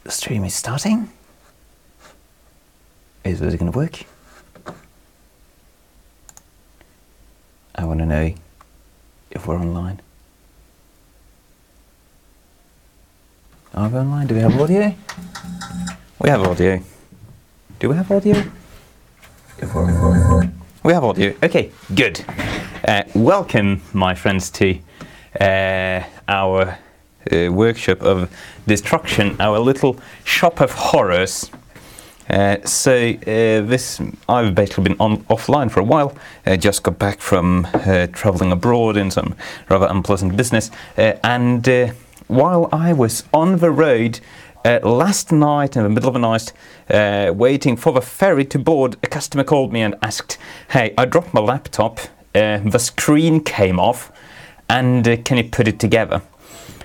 The stream is starting. Is it going to work? I want to know if we're online. Are we online? Do we have audio? We have audio. Do we have audio? We have audio. Okay, good. Welcome, my friends, to our workshop of destruction, our little shop of horrors. I've basically been offline for a while. Just got back from traveling abroad in some rather unpleasant business, and while I was on the road last night, in the middle of the night, waiting for the ferry to board, a customer called me and asked, "Hey, I dropped my laptop, the screen came off, and can you put it together?"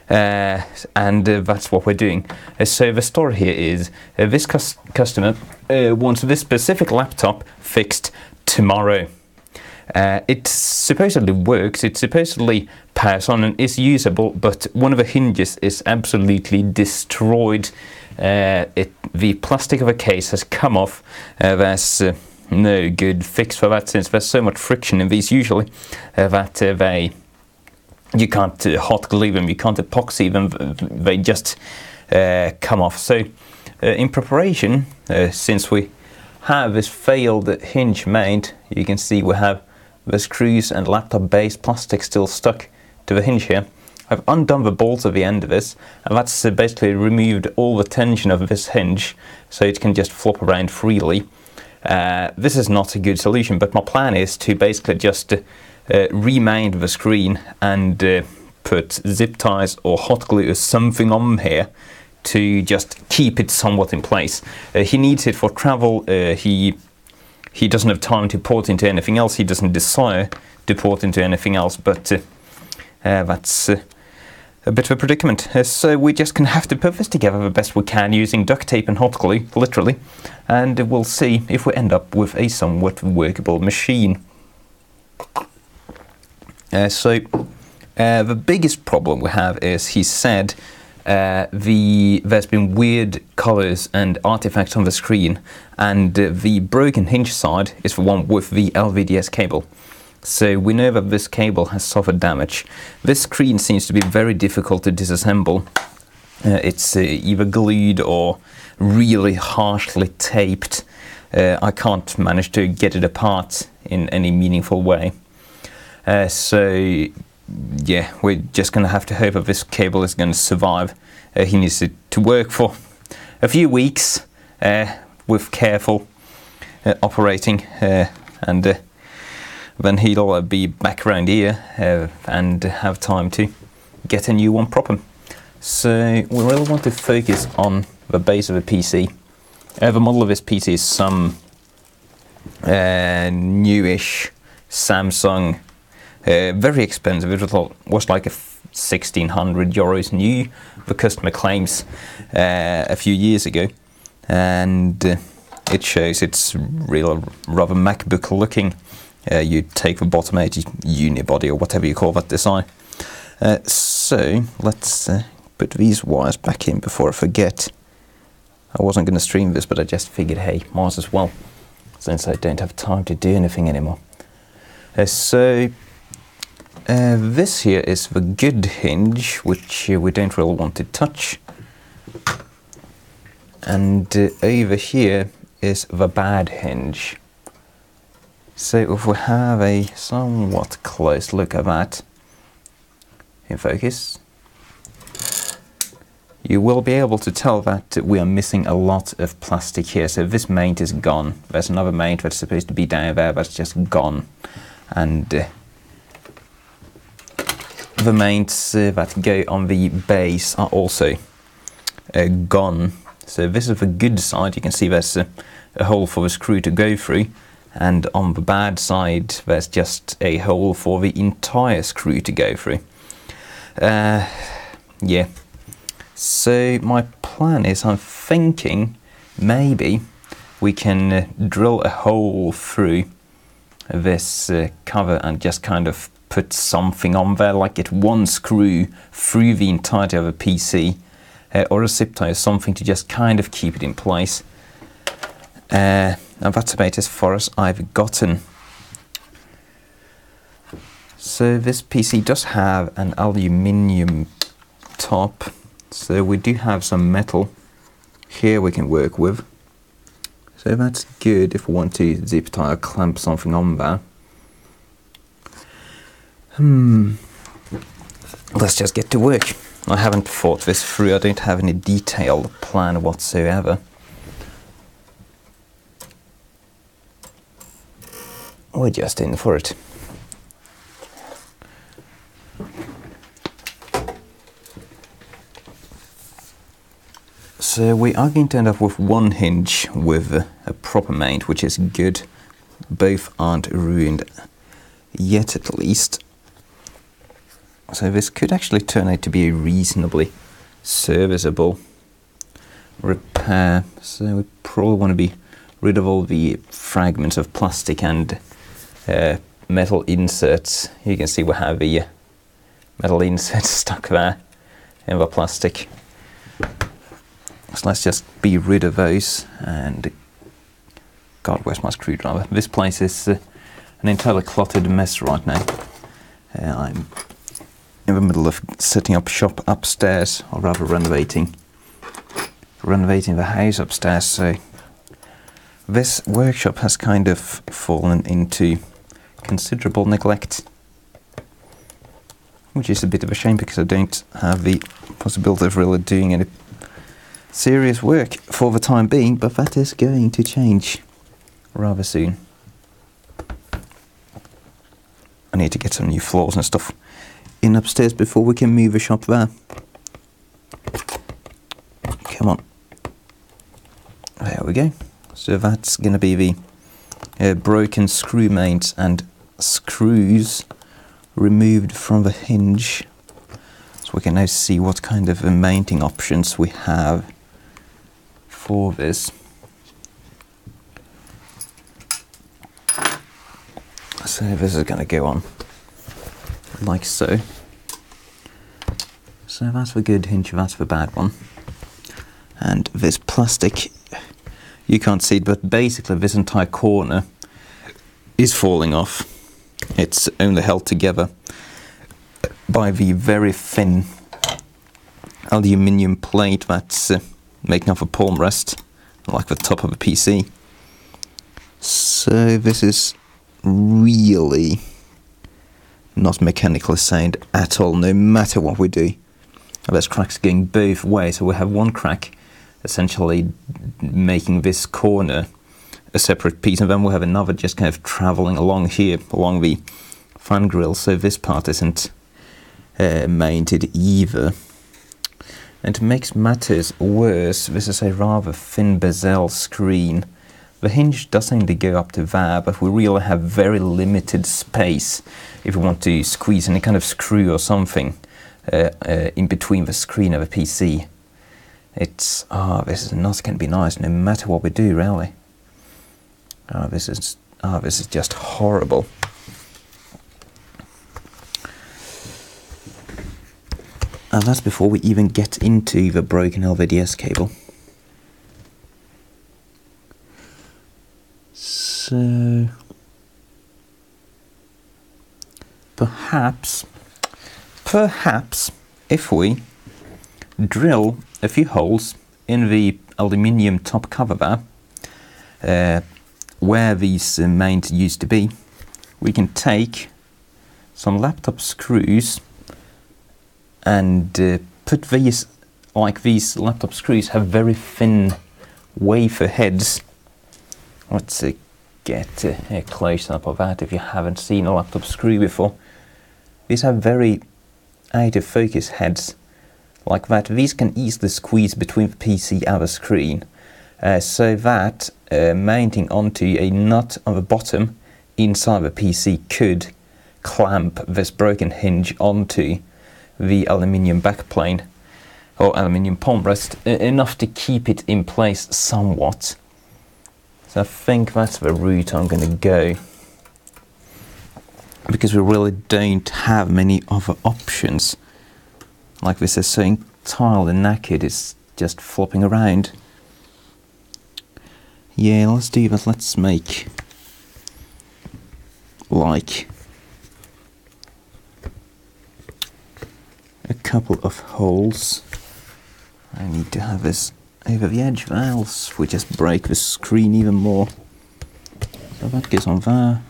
That's what we're doing. So the story here is this customer wants this specific laptop fixed tomorrow. It supposedly works, it supposedly powers on and is usable, but one of the hinges is absolutely destroyed. The plastic of the case has come off. There's no good fix for that, since there's so much friction in these usually that you can't hot glue them, you can't epoxy them, they just come off. So in preparation, since we have this failed hinge made, you can see we have the screws and laptop base plastic still stuck to the hinge here. I've undone the bolts at the end of this, and that's basically removed all the tension of this hinge, so it can just flop around freely. This is not a good solution, but my plan is to basically just remount the screen and put zip ties or hot glue or something on here to just keep it somewhat in place. He needs it for travel. He doesn't have time to port into anything else. He doesn't desire to port into anything else, but that's a bit of a predicament. So we're just going to have to put this together the best we can using duct tape and hot glue, literally, and we'll see if we end up with a somewhat workable machine. The biggest problem we have is, he said, there's been weird colors and artifacts on the screen, and the broken hinge side is the one with the LVDS cable. So we know that this cable has suffered damage. This screen seems to be very difficult to disassemble. It's either glued or really harshly taped. I can't manage to get it apart in any meaningful way. Yeah, we're just going to have to hope that this cable is going to survive. He needs it to work for a few weeks with careful operating, and then he'll be back around here and have time to get a new one proper. So we really want to focus on the base of the PC. The model of this PC is some newish Samsung. Very expensive. It was like €1,600 new, the customer claims, a few years ago, and it shows it's real rather MacBook looking. You take the bottom edge, unibody or whatever you call that design. So let's put these wires back in before I forget. I wasn't going to stream this, but I just figured, hey, might as well, since I don't have time to do anything anymore. This here is the good hinge, which we don't really want to touch. And over here is the bad hinge. So if we have a somewhat close look at that, in focus, you will be able to tell that we are missing a lot of plastic here. So this mount is gone. There's another mount that's supposed to be down there that's just gone. And the mounts that go on the base are also gone. So this is the good side. You can see there's a hole for the screw to go through, and on the bad side there's just a hole for the entire screw to go through. Yeah. So my plan is, I'm thinking maybe we can drill a hole through this cover and just kind of put something on there, like get one screw through the entirety of a PC, or a zip tie or something to just kind of keep it in place. And that's about as far as I've gotten. So this PC does have an aluminium top, so we do have some metal here we can work with. So that's good if we want to zip tie or clamp something on there. Let's just get to work. I haven't thought this through, I don't have any detailed plan whatsoever. We're just in for it. So we are going to end up with one hinge with a proper mount, which is good. Both aren't ruined yet, at least. So this could actually turn out to be a reasonably serviceable repair. So we probably want to be rid of all the fragments of plastic and metal inserts. You can see we have the metal inserts stuck there in the plastic. So let's just be rid of those. And God, where's my screwdriver? This place is an entirely cluttered mess right now. I'm in the middle of setting up shop upstairs, or rather renovating the house upstairs. So this workshop has kind of fallen into considerable neglect, which is a bit of a shame because I don't have the possibility of really doing any serious work for the time being, but that is going to change rather soon. I need to get some new floors and stuff in upstairs before we can move the shop there. Come on. There we go. So that's going to be the broken screw mounts and screws removed from the hinge. So we can now see what kind of mounting options we have for this. So this is going to go on like so. So that's the good hinge, that's the bad one. And this plastic, you can't see it, but basically this entire corner is falling off. It's only held together by the very thin aluminium plate that's making off a palm rest, like the top of a PC. So this is really not mechanically sound at all, no matter what we do. There's cracks going both ways, so we have one crack essentially making this corner a separate piece, and then we'll have another just kind of travelling along here, along the fan grill, so this part isn't mounted either. And to make matters worse, this is a rather thin bezel screen. The hinge does seem to go up to there, but we really have very limited space if we want to squeeze any kind of screw or something in between the screen of a PC. It's, this is not going to be nice no matter what we do, really. This is just horrible. And that's before we even get into the broken LVDS cable. So perhaps if we drill a few holes in the aluminium top cover there, where these mounts used to be, we can take some laptop screws and put these, like these laptop screws have very thin wafer heads. Let's get a close-up of that if you haven't seen a laptop screw before. These have very out-of-focus heads like that. These can easily squeeze between the PC and the screen, so that mounting onto a nut on the bottom inside the PC could clamp this broken hinge onto the aluminium backplane or aluminium palm rest enough to keep it in place somewhat. So I think that's the route I'm going to go, because we really don't have many other options. Like this is so tile, the naked, is just flopping around. Yeah, let's do that. Let's make like a couple of holes. I need to have this over the edge, else we just break the screen even more. So that goes on there.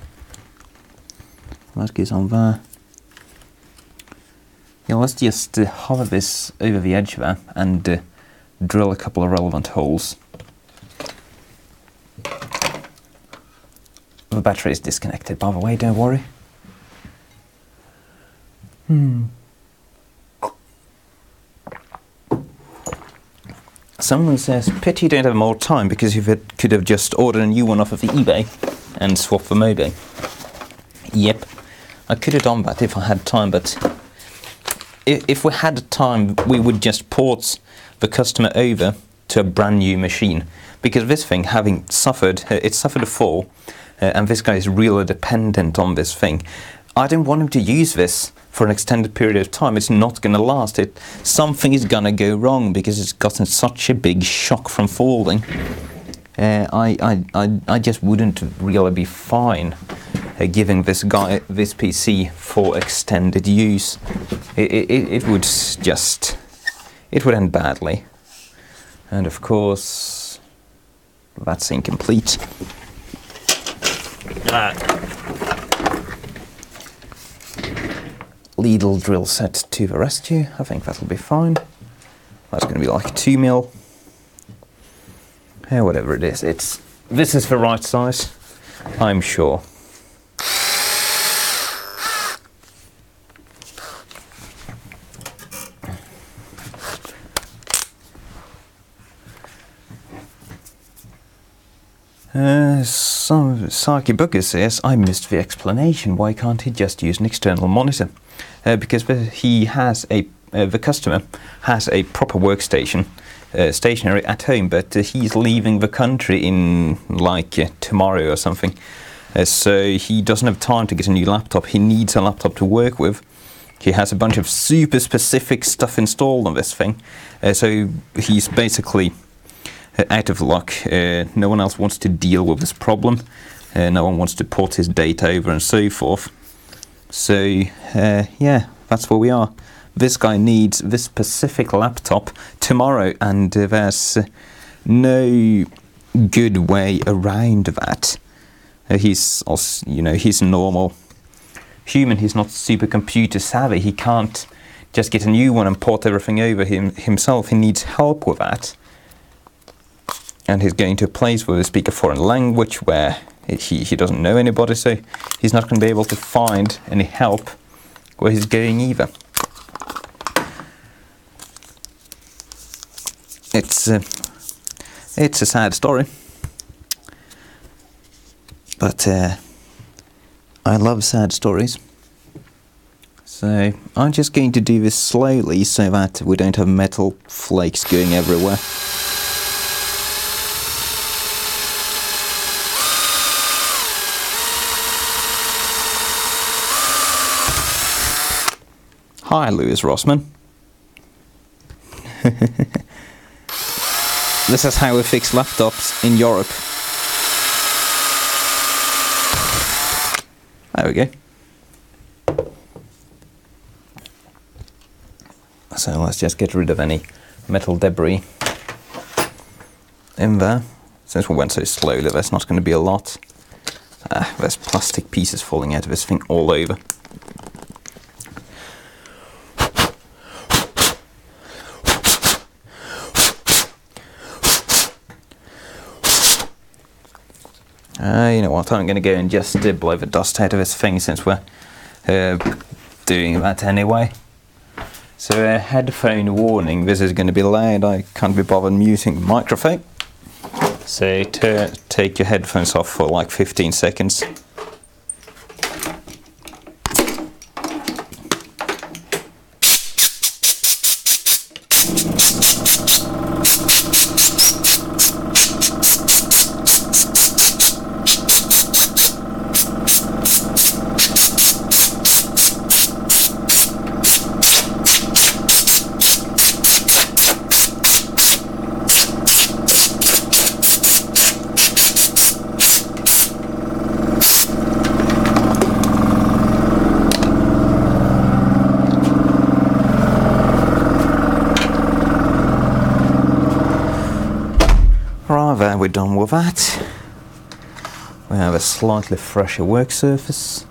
That goes on there. Yeah, let's just hover this over the edge there and drill a couple of relevant holes. The battery is disconnected, by the way, don't worry. Someone says, pity you don't have more time, because you could have just ordered a new one off of the eBay and swapped them over. Yep, I could have done that if I had time, but if we had time, we would just port the customer over to a brand new machine. Because this thing, having suffered, it suffered a fall, and this guy is really dependent on this thing. I don't want him to use this for an extended period of time. It's not going to last. Something is going to go wrong because it's gotten such a big shock from falling. I just wouldn't really be fine giving this guy this PC for extended use. It would just, it would end badly. And of course, that's incomplete. Lidl drill set to the rescue. I think that'll be fine. That's going to be like 2 mil. Yeah, whatever it is. This is the right size, I'm sure. Some Saki Booker says, I missed the explanation. Why can't he just use an external monitor? Because the customer has a proper workstation, stationary at home, but he's leaving the country in like tomorrow or something. So he doesn't have time to get a new laptop. He needs a laptop to work with. He has a bunch of super specific stuff installed on this thing. So he's basically out of luck. No one else wants to deal with this problem. No one wants to port his data over and so forth. So yeah, that's where we are. This guy needs this specific laptop tomorrow, and there's no good way around that. He's also, he's a normal human. He's not super computer savvy. He can't just get a new one and port everything over himself. He needs help with that. And he's going to a place where they speak a foreign language where he doesn't know anybody, so he's not going to be able to find any help where he's going either. It's a sad story, but I love sad stories. So I'm just going to do this slowly so that we don't have metal flakes going everywhere. Hi, Lewis Rossman. This is how we fix laptops in Europe. There we go. So let's just get rid of any metal debris in there. Since we went so slowly, there's not going to be a lot. There's plastic pieces falling out of this thing all over. You know what, I'm going to go and just blow the dust out of this thing since we're doing that anyway. So headphone warning, this is going to be loud. I can't be bothered muting the microphone. So take your headphones off for like 15 seconds. done with that. We have a slightly fresher work surface.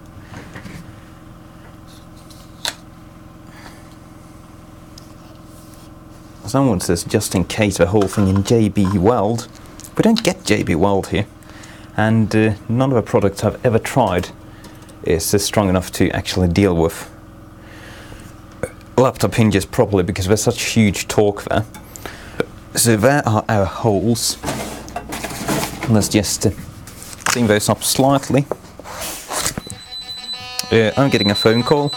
Someone says, just in case the whole thing in JB Weld. We don't get JB Weld here, and none of the products I've ever tried is strong enough to actually deal with laptop hinges properly, because there's such huge torque there. So there are our holes. Let's just clean those up slightly. I'm getting a phone call.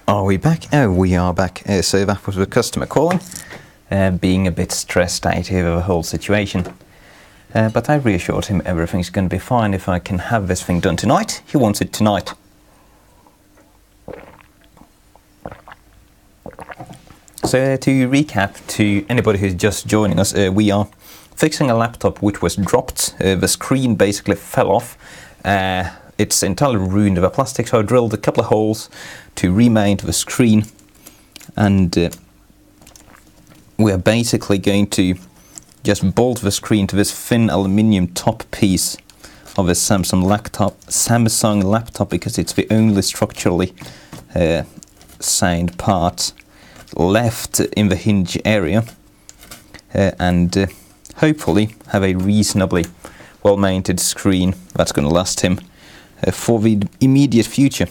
Are we back? Oh, we are back. So that was the customer calling, being a bit stressed out over the whole situation. But I reassured him everything's going to be fine if I can have this thing done tonight. He wants it tonight. So to recap, to anybody who's just joining us, we are fixing a laptop which was dropped. The screen basically fell off. It's entirely ruined the plastic, so I drilled a couple of holes to remount the screen, and we are basically going to just bolt the screen to this thin aluminium top piece of a Samsung laptop, because it's the only structurally sound part left in the hinge area, and hopefully have a reasonably well mounted screen that's going to last him for the immediate future.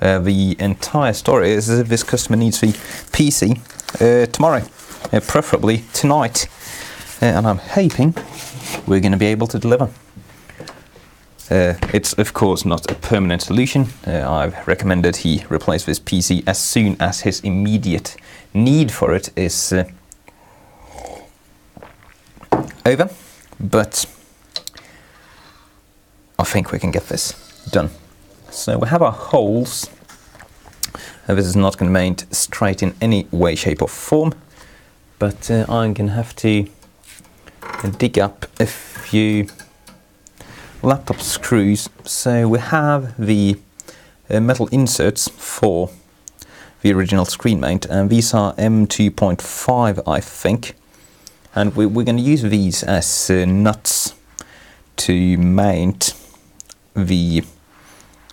The entire story is that this customer needs the PC tomorrow, preferably tonight, and I'm hoping we're going to be able to deliver. It's of course not a permanent solution. I've recommended he replace this PC as soon as his immediate need for it is over, but I think we can get this done. So we have our holes. This is not going to mount straight in any way, shape or form, but I'm going to have to dig up a few laptop screws. So we have the metal inserts for the original screen mount, and these are M2.5 I think, and we're going to use these as nuts to mount the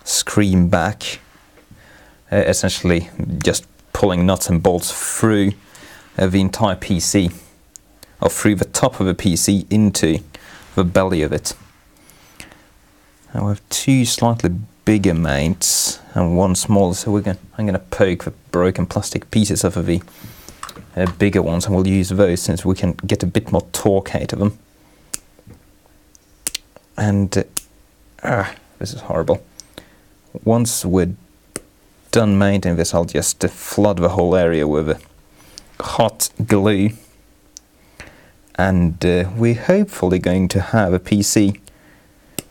screen back. Essentially just pulling nuts and bolts through the entire PC, or through the top of the PC into the belly of it. And we have two slightly bigger mains and one smaller, so I'm going to poke the broken plastic pieces off of the bigger ones, and we'll use those since we can get a bit more torque out of them. And this is horrible. Once we're done maintaining this, I'll just flood the whole area with hot glue, and we're hopefully going to have a PC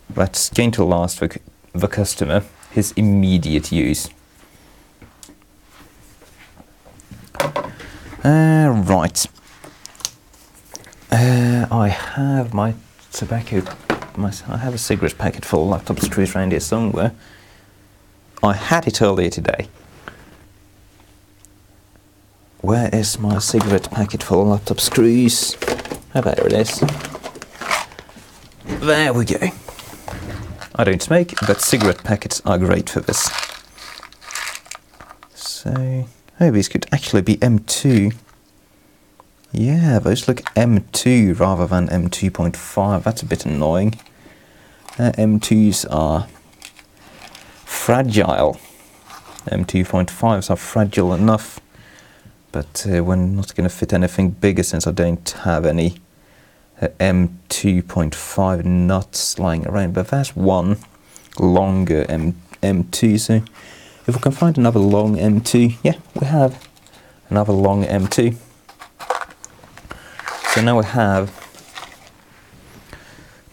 that's going to last the customer his immediate use. Right. I have my tobacco. I have a cigarette packet full of laptop screws around here somewhere. I had it earlier today. Where is my cigarette packet full of laptop screws? Oh, there it is. There we go. I don't smoke, but cigarette packets are great for this. So, these could actually be M2. Yeah, those look M2 rather than M2.5. That's a bit annoying. M2s are fragile. M2.5s are fragile enough, but we're not going to fit anything bigger since I don't have any M2.5 nuts lying around. But there's one longer M2, so if we can find another long M2, yeah, we have another long M2. So now we have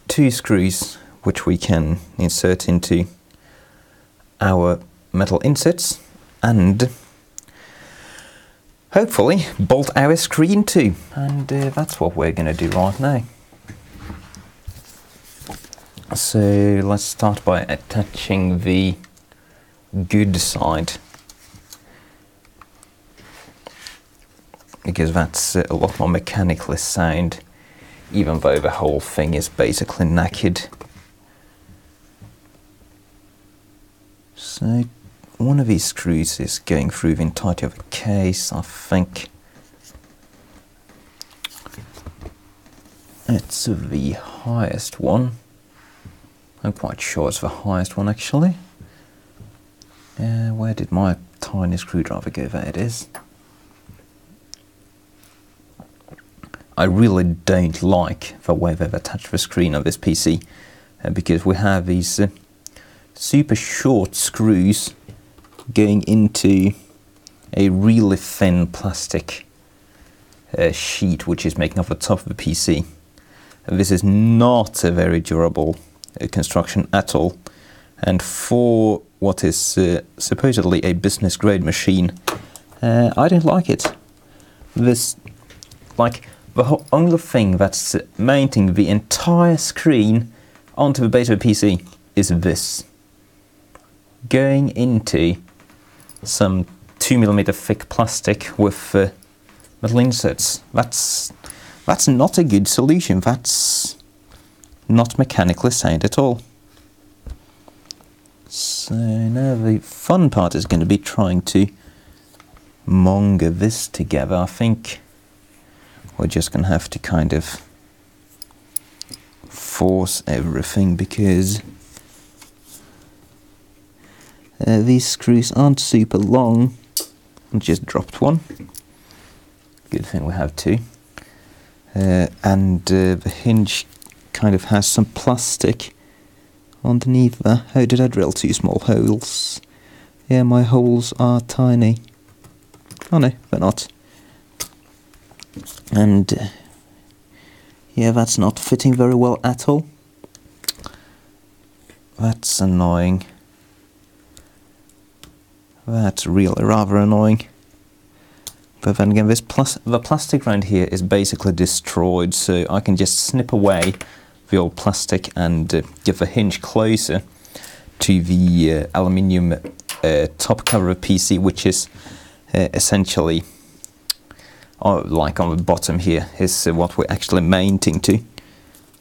two screws which we can insert into our metal insets and hopefully bolt our screen to. And that's what we're going to do right now. So let's start by attaching the good side, because that's a lot more mechanically sound, even though the whole thing is basically knackered. So one of these screws is going through the entirety of the case, I think. It's the highest one. I'm quite sure it's the highest one actually. Where did my tiny screwdriver go? There it is. I really don't like the way they've attached the screen of this PC, because we have these super short screws going into a really thin plastic sheet which is making up the top of the PC. This is not a very durable construction at all, and for what is supposedly a business grade machine, I don't like it. This, like, the only thing that's mounting the entire screen onto the base of the PC is this. Going into some 2mm thick plastic with metal inserts. That's not a good solution. That's not mechanically sound at all. So now the fun part is going to be trying to monger this together. I think we're just going to have to kind of force everything, because these screws aren't super long. I just dropped one. Good thing we have two. And the hinge kind of has some plastic underneath there. Oh, did I drill two small holes? Yeah, my holes are tiny. Oh no, they're not. And yeah, that's not fitting very well at all. That's annoying. That's really rather annoying. But then again, the plastic around here is basically destroyed, so I can just snip away the old plastic and get the hinge closer to the aluminium top cover of PC, which is essentially, like on the bottom here, is what we're actually mounting to.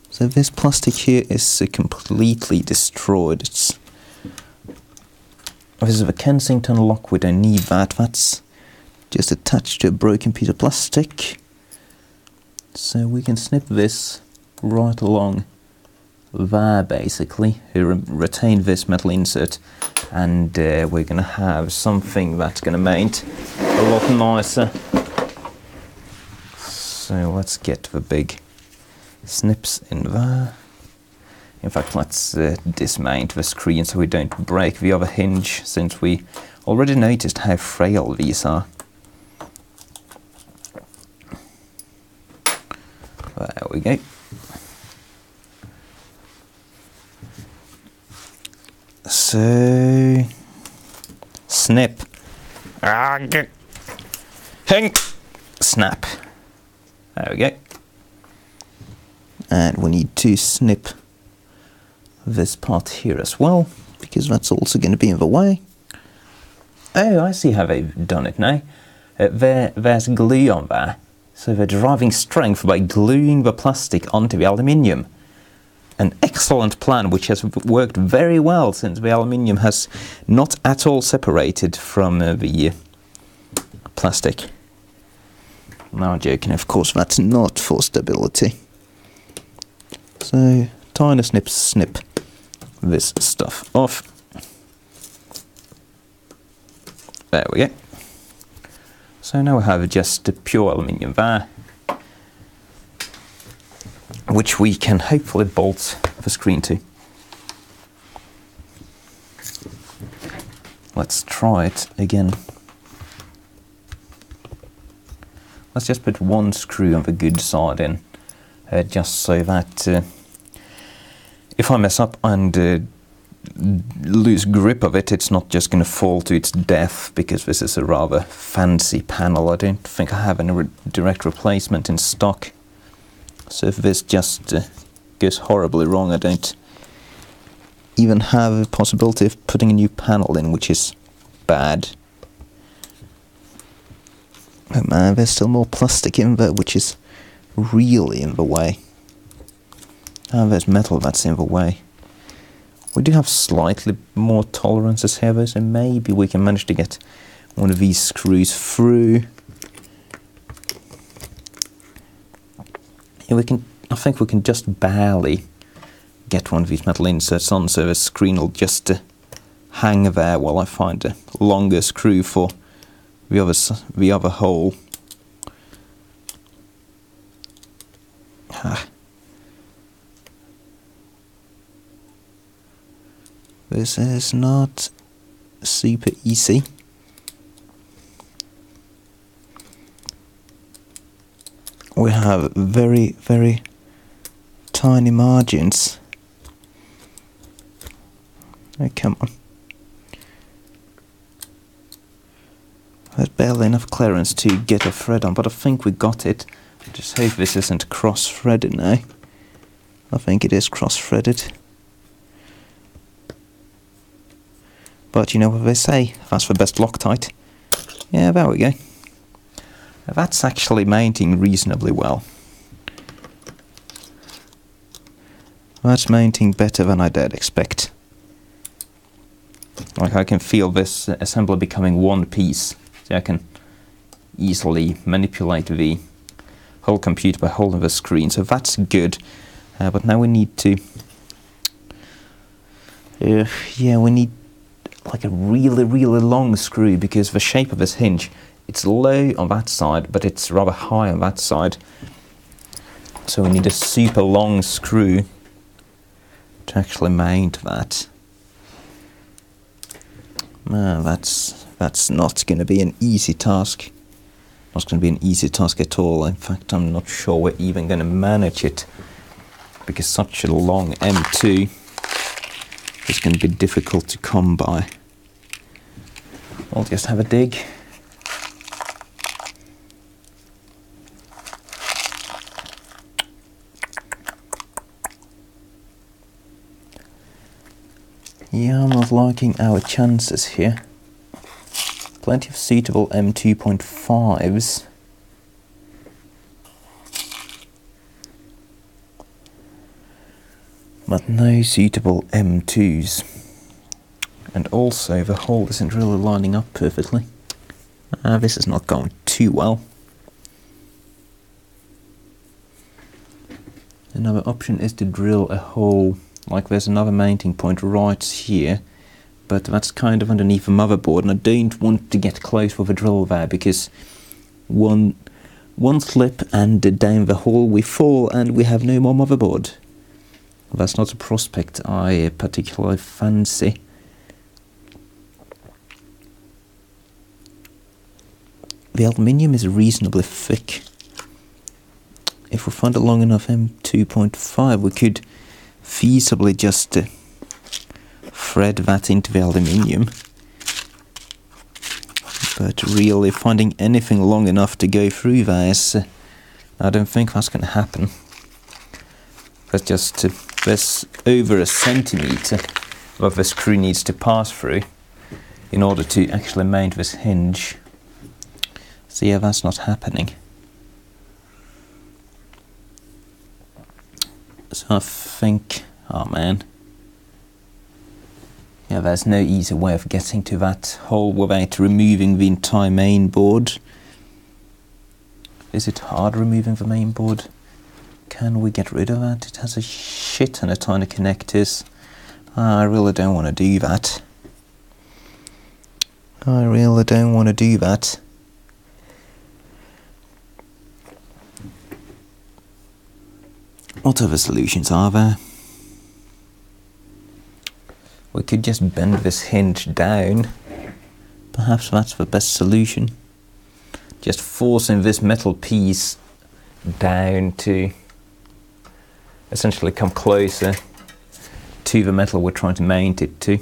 So this plastic here is completely destroyed. This is the Kensington lock, we don't need that. That's just attached to a broken piece of plastic. So we can snip this right along there, basically, retain this metal insert, and we're going to have something that's going to mate a lot nicer. So let's get the big snips in there. In fact, let's dismount the screen so we don't break the other hinge, since we already noticed how frail these are. There we go. So, snip, hang, snap. There we go. And we need to snip this part here as well, because that's also going to be in the way. Oh, I see how they've done it now. There's glue on there, so they're deriving strength by gluing the plastic onto the aluminium. An excellent plan, which has worked very well, since the aluminium has not at all separated from the plastic. Now joking, of course, that's not for stability. So, tiny snips, snip this stuff off. There we go. So now we have just a pure aluminium there, which we can hopefully bolt the screen to. Let's try it again. Let's just put one screw on the good side in, just so that if I mess up and lose grip of it, it's not just going to fall to its death, because this is a rather fancy panel. I don't think I have any direct replacement in stock. So if this just goes horribly wrong, I don't even have a possibility of putting a new panel in, which is bad. Oh man, there's still more plastic in there, which is really in the way. And there's metal that's in the way. We do have slightly more tolerances here though, so maybe we can manage to get one of these screws through. Yeah, I think we can just barely get one of these metal inserts on, so the screen will just hang there while I find a longer screw for the other hole. This is not super easy. We have very, very tiny margins. Oh, come on. There's barely enough clearance to get a thread on, but I think we got it. Just hope this isn't cross-threaded now. I think it is cross-threaded. But you know what they say, that's the best Loctite. Yeah, there we go. That's actually mounting reasonably well. That's mounting better than I did expect. Like, I can feel this assembly becoming one piece. So I can easily manipulate the whole computer by holding the screen. So that's good. But now we need to... yeah, we need like a really, really long screw, because the shape of this hinge, it's low on that side, but it's rather high on that side. So we need a super long screw to actually mount that. That's not going to be an easy task. Not going to be an easy task at all. In fact, I'm not sure we're even going to manage it, because such a long M2 is going to be difficult to come by. I'll just have a dig. Yeah, I'm not liking our chances here. Plenty of suitable M2.5s. But no suitable M2s. And also the hole isn't really lining up perfectly. This is not going too well. Another option is to drill a hole, like there's another mounting point right here, but that's kind of underneath the motherboard, and I don't want to get close with a drill there, because one slip and down the hole we fall and we have no more motherboard. That's not a prospect I particularly fancy. The aluminium is reasonably thick. If we find a long enough M2.5, we could feasibly just thread that into the aluminium. But really, finding anything long enough to go through there is, I don't think that's going to happen. There's over a centimetre that the screw needs to pass through in order to actually mount this hinge. So yeah, that's not happening. So I think, oh man, yeah, there's no easy way of getting to that hole without removing the entire main board. Is it hard removing the main board? Can we get rid of that? It has a shit ton of tiny connectors. I really don't want to do that. I really don't want to do that. What other solutions are there? We could just bend this hinge down. Perhaps that's the best solution. Just forcing this metal piece down to essentially come closer to the metal we're trying to mount it to.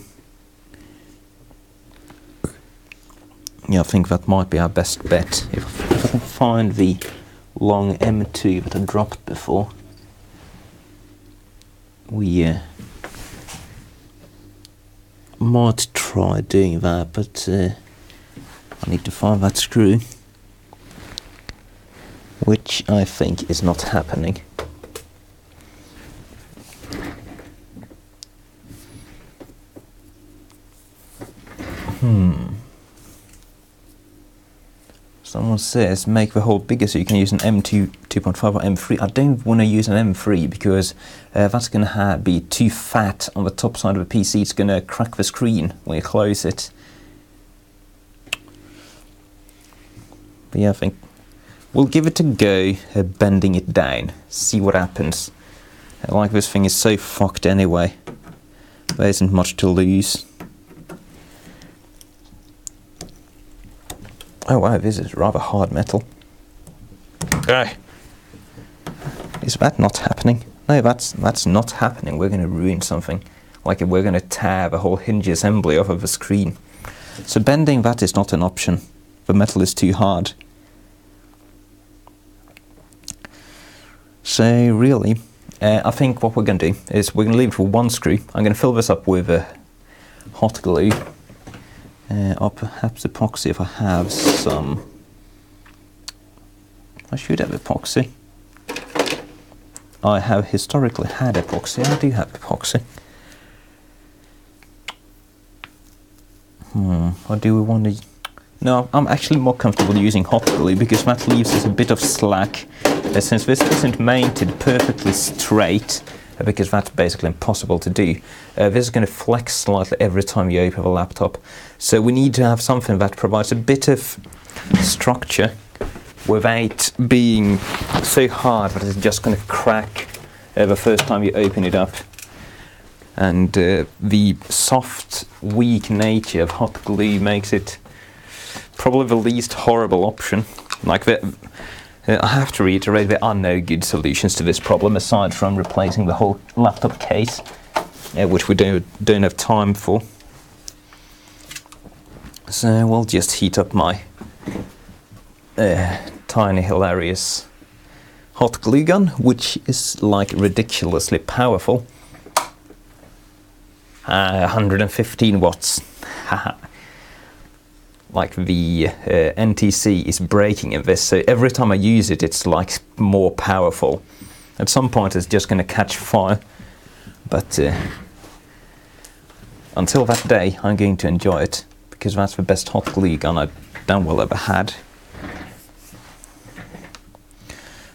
Yeah, I think that might be our best bet. If I can find the long M2 that I dropped before. We might try doing that, but I need to find that screw, which I think is not happening. Someone says make the hole bigger so you can use an M2 2.5 or M3. I don't want to use an M3 because that's going to be too fat on the top side of the PC. It's going to crack the screen when you close it. But yeah, I think we'll give it a go, bending it down, see what happens. Like, this thing is so fucked anyway. There isn't much to lose. Oh wow, this is rather hard metal. Is that not happening? No, that's not happening. We're going to ruin something. Like, we're going to tear the whole hinge assembly off of the screen. So bending that is not an option. The metal is too hard. So really, I think what we're going to do is we're going to leave it for one screw. I'm going to fill this up with hot glue. Or perhaps epoxy if I have some. I should have epoxy. I have historically had epoxy. I do have epoxy. Or do we want to... No, I'm actually more comfortable using hot glue because that leaves us a bit of slack. Since this isn't mounted perfectly straight, because that's basically impossible to do. This is going to flex slightly every time you open the laptop. So we need to have something that provides a bit of structure without being so hard that it's just going to crack the first time you open it up. And the soft, weak nature of hot glue makes it probably the least horrible option. Like, I have to reiterate, there are no good solutions to this problem aside from replacing the whole laptop case, which we don't have time for. So we'll just heat up my tiny, hilarious hot glue gun, which is like ridiculously powerful. 115 watts. Like, the NTC is breaking in this, so every time I use it, it's like more powerful. At some point it's just going to catch fire, but until that day I'm going to enjoy it, because that's the best hot glue gun than we'll ever had.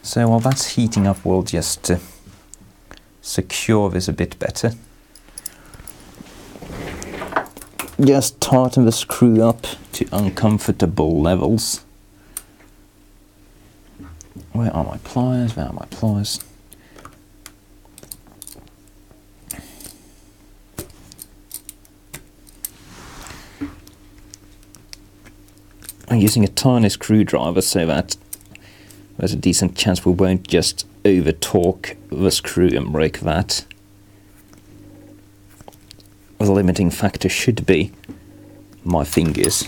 So while that's heating up, we'll just secure this a bit better. Just tighten the screw up to uncomfortable levels. Where are my pliers? Where are my pliers? I'm using a tiny screwdriver so that there's a decent chance we won't just over torque the screw and break that. The limiting factor should be my fingers.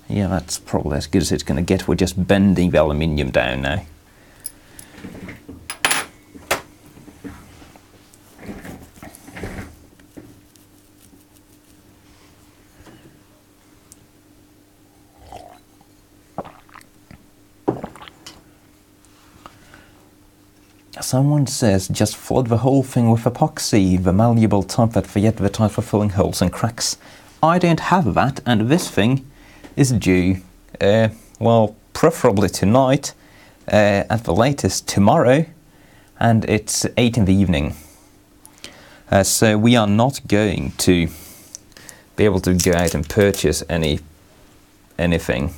Yeah, that's probably as good as it's going to get. We're just bending the aluminium down now. Someone says just flood the whole thing with epoxy, the malleable type that they advertise for filling holes and cracks. I don't have that, and this thing is due, well, preferably tonight, at the latest tomorrow, and it's 8 in the evening. So we are not going to be able to go out and purchase anything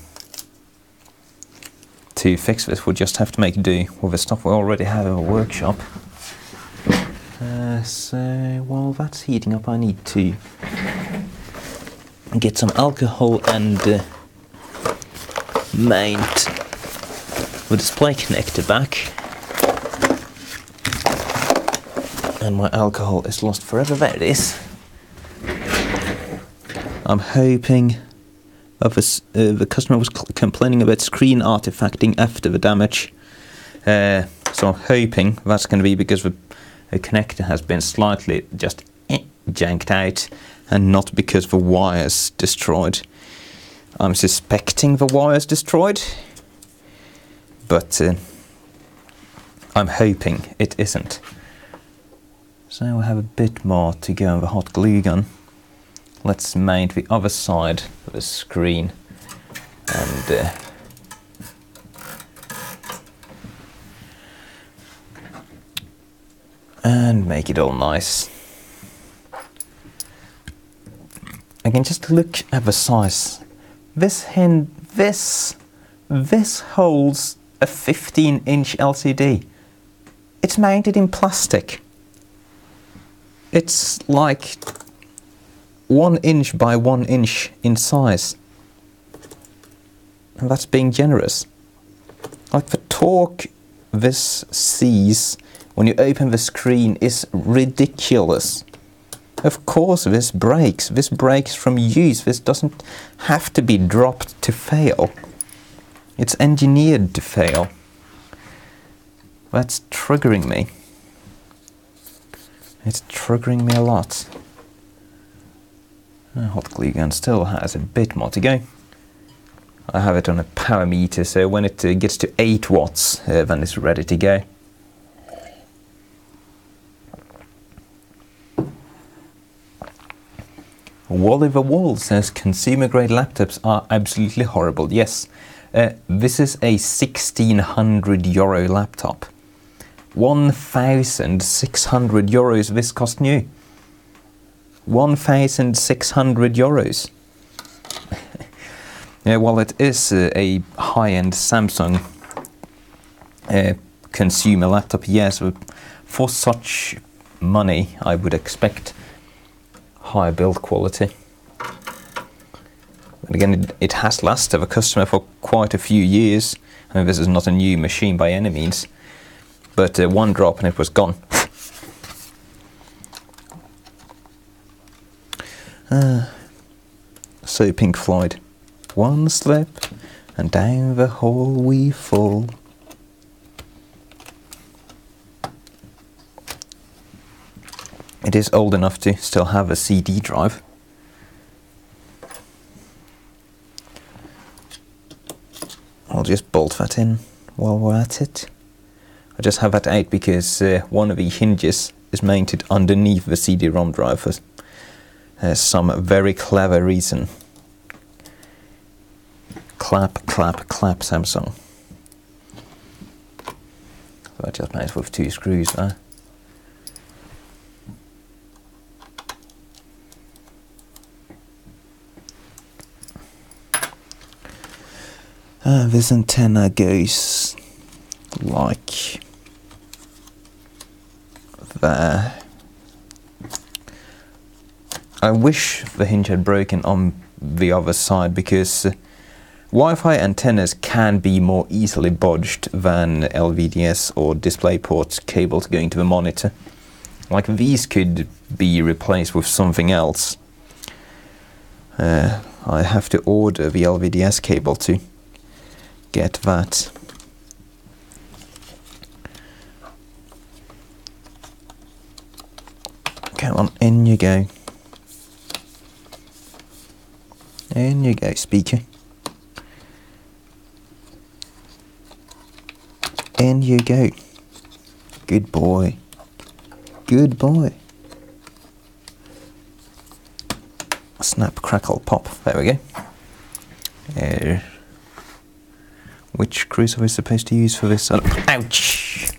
to fix this. We'll just have to make do with the stuff we already have in the workshop. So while that's heating up, I need to get some alcohol and mount the display connector back. And my alcohol is lost forever. There it is. I'm hoping the customer was complaining about screen artifacting after the damage, so I'm hoping that's going to be because the connector has been slightly just janked out and not because the wire's destroyed. I'm suspecting the wire's destroyed, but I'm hoping it isn't. So we'll have a bit more to go on the hot glue gun. Let's mount the other side of the screen and make it all nice. Again, just look at the size. This holds a 15-inch LCD. It's mounted in plastic. It's like 1 inch by 1 inch in size, and that's being generous. Like, the torque this sees when you open the screen is ridiculous. Of course this breaks. This breaks from use. This doesn't have to be dropped to fail. It's engineered to fail. That's triggering me. It's triggering me a lot. Hot glue gun still has a bit more to go. I have it on a power meter, so when it gets to 8 watts, then it's ready to go. Wally the Wall says consumer grade laptops are absolutely horrible. Yes, this is a €1,600 laptop. 1,600 euros this cost new. 1,600 euros. Yeah, while it is a high-end Samsung consumer laptop, yes, for such money I would expect high build quality. But again, it has lasted the customer for quite a few years. I mean, this is not a new machine by any means, but one drop and it was gone. So Pink Floyd, one slip and down the hall we fall. It is old enough to still have a CD drive. I'll just bolt that in while we're at it. I just have that out because one of the hinges is mounted underneath the CD-ROM drive for some very clever reason. Clap, clap, clap, Samsung. So I just managed with 2 screws there. This antenna goes like there. I wish the hinge had broken on the other side, because Wi-Fi antennas can be more easily bodged than LVDS or DisplayPort cables going to the monitor. Like, these could be replaced with something else. I have to order the LVDS cable to get that. Come on, in you go. In you go, speaker. In you go. Good boy. Good boy. Snap, crackle, pop. There we go. Which screws are we supposed to use for this? Ouch!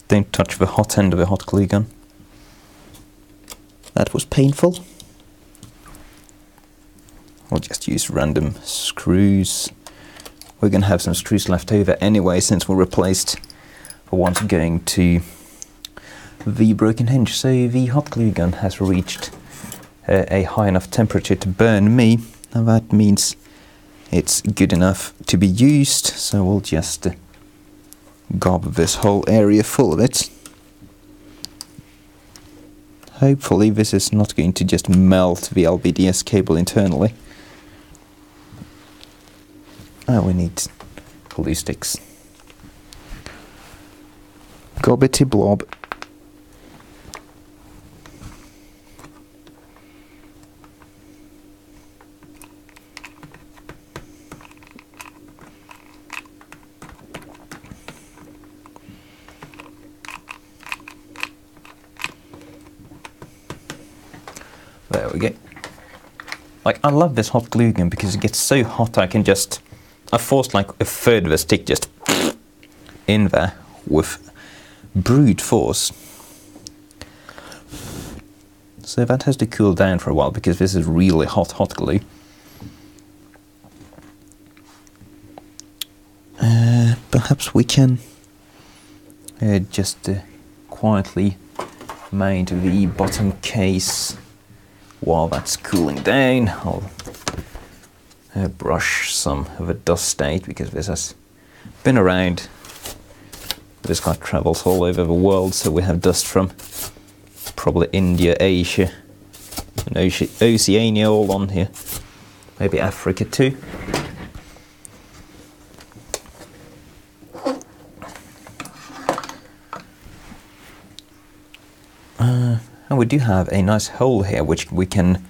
Don't touch the hot end of the hot glue gun. That was painful. We'll just use random screws. We're going to have some screws left over anyway, since we replaced the ones going to the broken hinge. So the hot glue gun has reached a high enough temperature to burn me, and that means it's good enough to be used. So we'll just gob this whole area full of it. Hopefully this is not going to just melt the LVDS cable internally. Oh, we need glue sticks. Gobbity blob. There we go. Like, I love this hot glue gun because it gets so hot I forced like a third of a stick just in there with brute force. So that has to cool down for a while, because this is really hot glue. Perhaps we can just quietly mount the bottom case while that's cooling down. I'll brush some of the dust out, because this has been around. This guy travels all over the world, so we have dust from probably India, Asia, and Oceania all on here. Maybe Africa too. And we do have a nice hole here which we can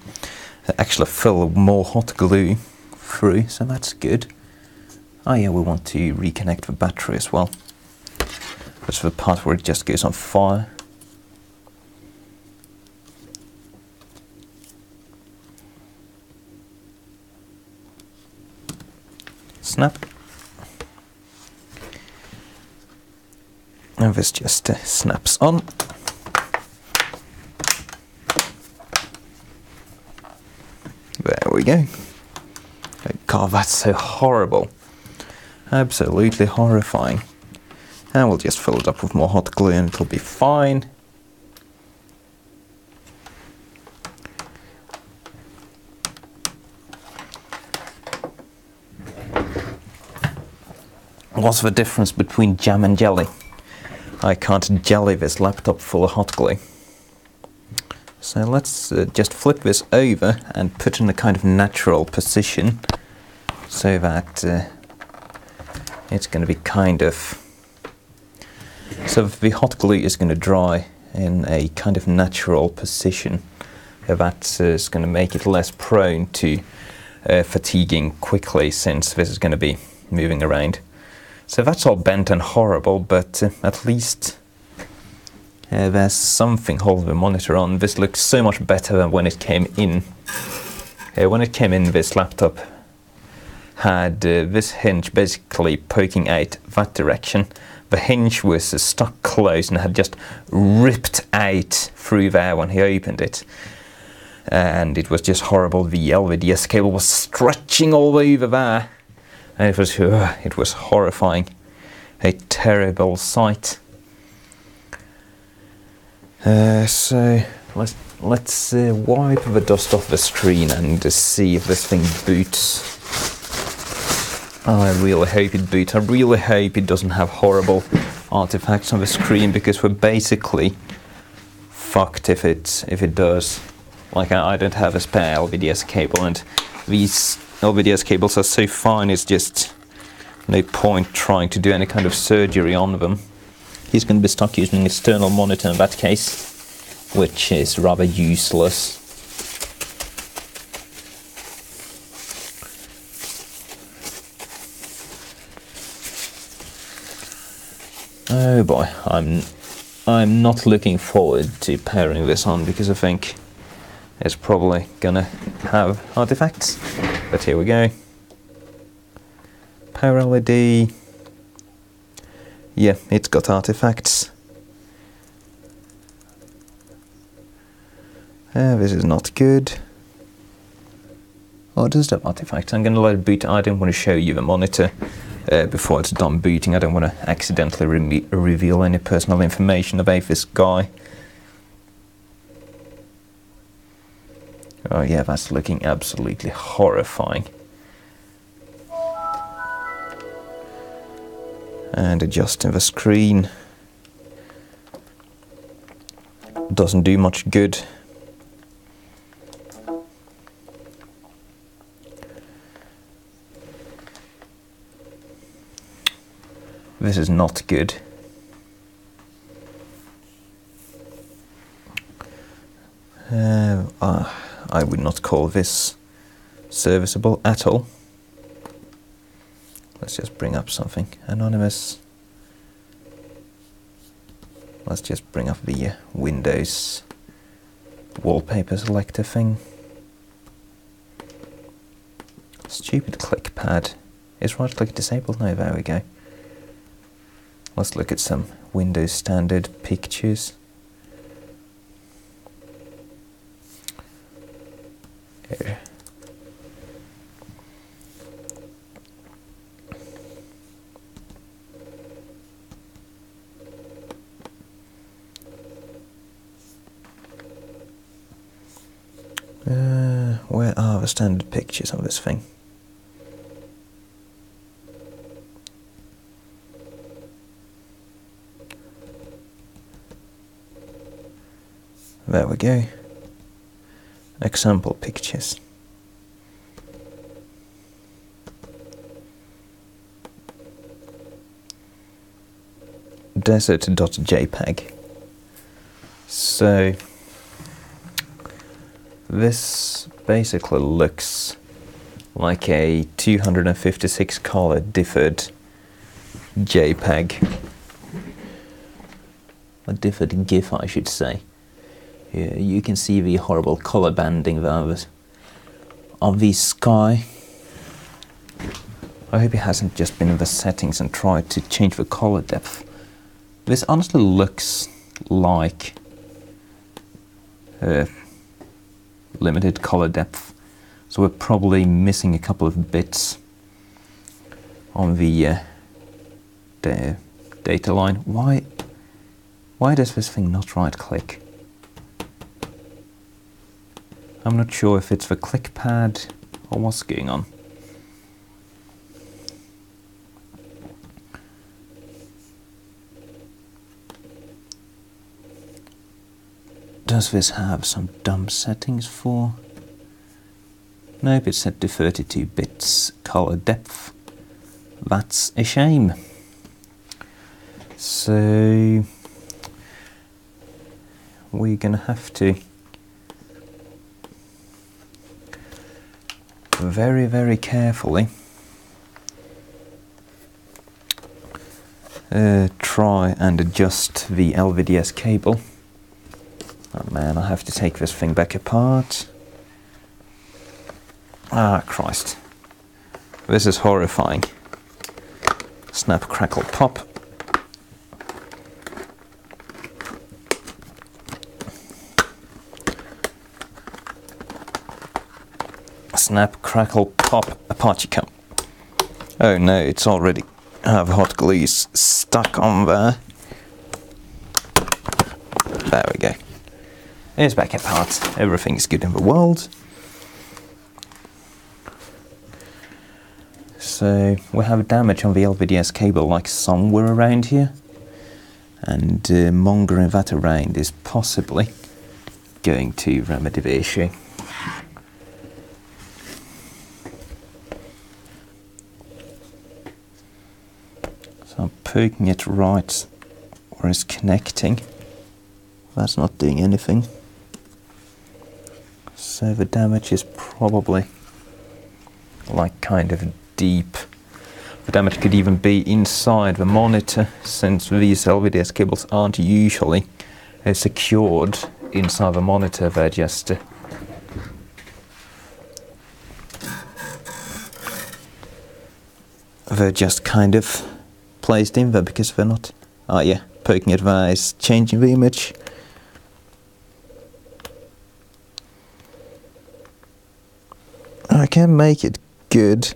actually fill more hot glue through, so that's good. Oh yeah, we want to reconnect the battery as well. That's the part where it just goes on fire. Snap. And this just snaps on. There we go. God, that's so horrible. Absolutely horrifying. And we'll just fill it up with more hot glue and it'll be fine. What's the difference between jam and jelly? I can't jelly this laptop full of hot glue. So let's just flip this over and put in a kind of natural position, so that it's going to be kind of... So the hot glue is going to dry in a kind of natural position. That is going to make it less prone to fatiguing quickly, since this is going to be moving around. So that's all bent and horrible, but at least there's something holding the monitor on. This looks so much better than when it came in. When it came in, this laptop had this hinge basically poking out that direction. The hinge was stuck closed and had just ripped out through there when he opened it. And it was just horrible. The LVDS cable was stretching all over there. And it was horrifying. A terrible sight. So let's wipe the dust off the screen and see if this thing boots. I really hope it boots. I really hope it doesn't have horrible artifacts on the screen, because we're basically fucked if it does. Like, I don't have a spare LVDS cable, and these LVDS cables are so fine, it's just no point trying to do any kind of surgery on them. He's going to be stuck using an external monitor in that case, which is rather useless. Oh boy, I'm not looking forward to powering this on, because I think it's probably gonna have artifacts. But here we go. Power LED. Yeah, it's got artifacts. This is not good. Oh, it does have artifacts. I'm gonna let it boot. I don't want to show you the monitor before it's done booting. I don't want to accidentally reveal any personal information about this guy. Oh yeah, that's looking absolutely horrifying. And adjusting the screen doesn't do much good. This is not good. I would not call this serviceable at all. Let's just bring up something anonymous. Let's just bring up the Windows wallpaper selector thing. Stupid click pad. Is right click disabled? No, there we go. Let's look at some Windows standard pictures. Here. Where are the standard pictures of this thing? There we go. Example pictures. Desert.jpg. So this basically looks like a 256 color differed JPEG. A differed GIF, I should say. Here you can see the horrible color banding there of the sky. I hope it hasn't just been in the settings and tried to change the color depth. This honestly looks like limited color depth, so we're probably missing a couple of bits on the data line. Why does this thing not right click? I'm not sure if it's the click pad or what's going on. Does this have some dumb settings for? Nope, it's set to 32 bits color depth. That's a shame. So we're gonna have to very, very carefully try and adjust the LVDS cable. Oh man, I have to take this thing back apart. Ah, Christ. This is horrifying. Snap, crackle, pop. Snap, crackle, pop, Apache come. Oh no, it's already have hot glue stuck on there. There we go. It's back apart. Everything's good in the world. So we have damage on the LVDS cable like somewhere around here. And mongering that around is possibly going to remedy the issue. So I'm poking it right where it's connecting. That's not doing anything. So the damage is probably like kind of deep. The damage could even be inside the monitor, since these LVDS cables aren't usually secured inside the monitor. They're just kind of placed in there because they're not. Oh yeah, poking it there is changing the image. I can make it good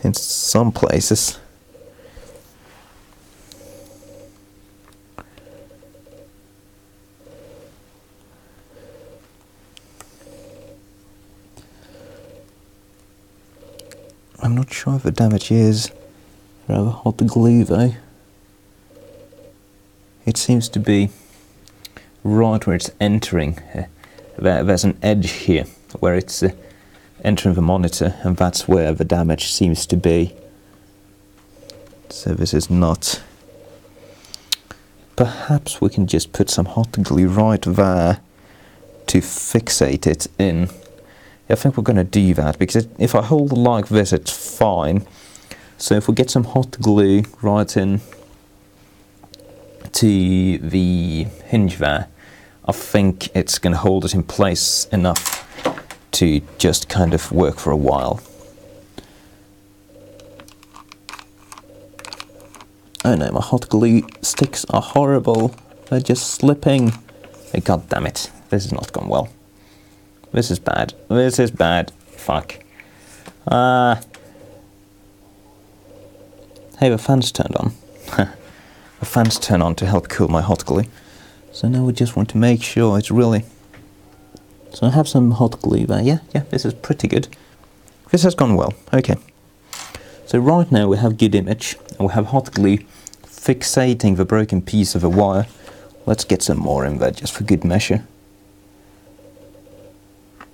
in some places. I'm not sure if the damage is rather hot glue though. It seems to be right where it's entering. There's an edge here where it's entering the monitor, and that's where the damage seems to be. So this is not. Perhaps we can just put some hot glue right there to fixate it in. I think we're going to do that, because if I hold it like this, it's fine. So if we get some hot glue right in to the hinge there, I think it's going to hold it in place enough to just kind of work for a while. Oh no, my hot glue sticks are horrible. They're just slipping. Hey, God damn it. This has not gone well. This is bad. This is bad. Fuck. Hey, the fan's turned on. The fan's turned on to help cool my hot glue. So now we just want to make sure it's really... So I have some hot glue there. Yeah, this is pretty good. This has gone well. Okay. So right now we have good image, and we have hot glue fixating the broken piece of a wire. Let's get some more in there just for good measure.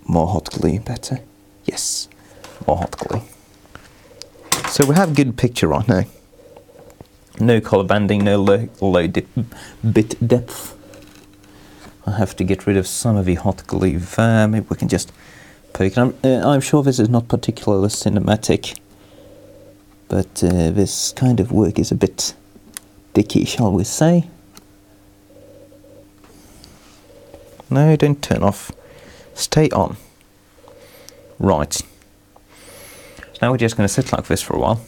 More hot glue, better. Yes, more hot glue. So we have a good picture right now. No color banding, no low bit depth. I have to get rid of some of the hot glue there. Maybe we can just poke it. I'm sure this is not particularly cinematic, but this kind of work is a bit dicky, shall we say. No, don't turn off. Stay on. Right. So now we're just going to sit like this for a while.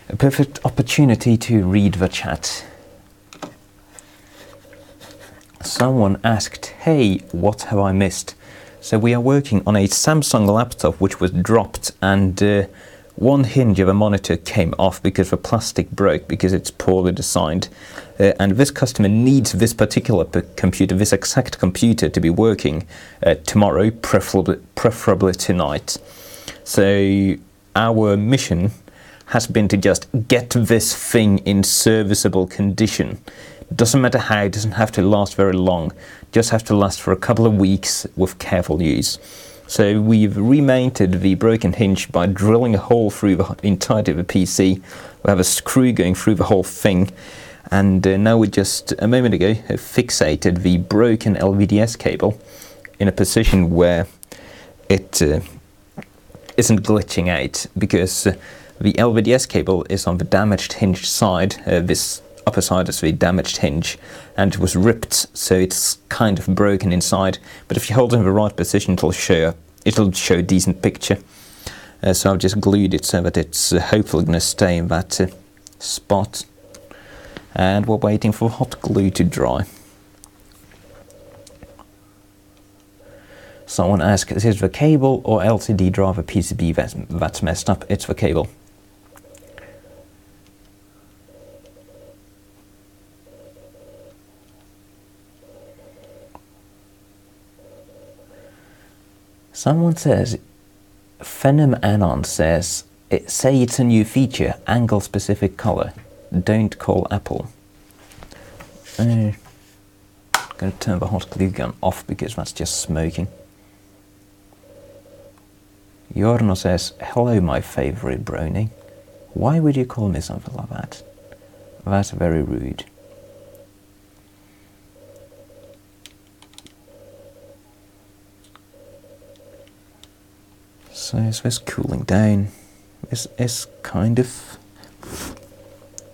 A perfect opportunity to read the chat. Someone asked, hey, what have I missed? So we are working on a Samsung laptop which was dropped, and one hinge of a monitor came off because the plastic broke, because it's poorly designed. And this customer needs this particular computer, this exact computer, to be working tomorrow, preferably tonight. So our mission has been to just get this thing in serviceable condition. Doesn't matter how, it doesn't have to last very long, just have to last for a couple of weeks with careful use. So we've remounted the broken hinge by drilling a hole through the entirety of the PC. We have a screw going through the whole thing, and now we just, a moment ago, have fixated the broken LVDS cable in a position where it isn't glitching out, because the LVDS cable is on the damaged hinge side. This upper side is the damaged hinge, and it was ripped, so it's kind of broken inside. But if you hold it in the right position, it'll show a decent picture. So I've just glued it so that it's hopefully going to stay in that spot. And we're waiting for hot glue to dry. Someone asked, is it the cable or LCD driver PCB that's messed up? It's the cable. Someone says, Venom Anon says, say it's a new feature, angle specific color. Don't call Apple. I'm going to turn the hot glue gun off because that's just smoking. Jorno says, hello my favourite brony. Why would you call me something like that? That's very rude. So is this cooling down? Is kind of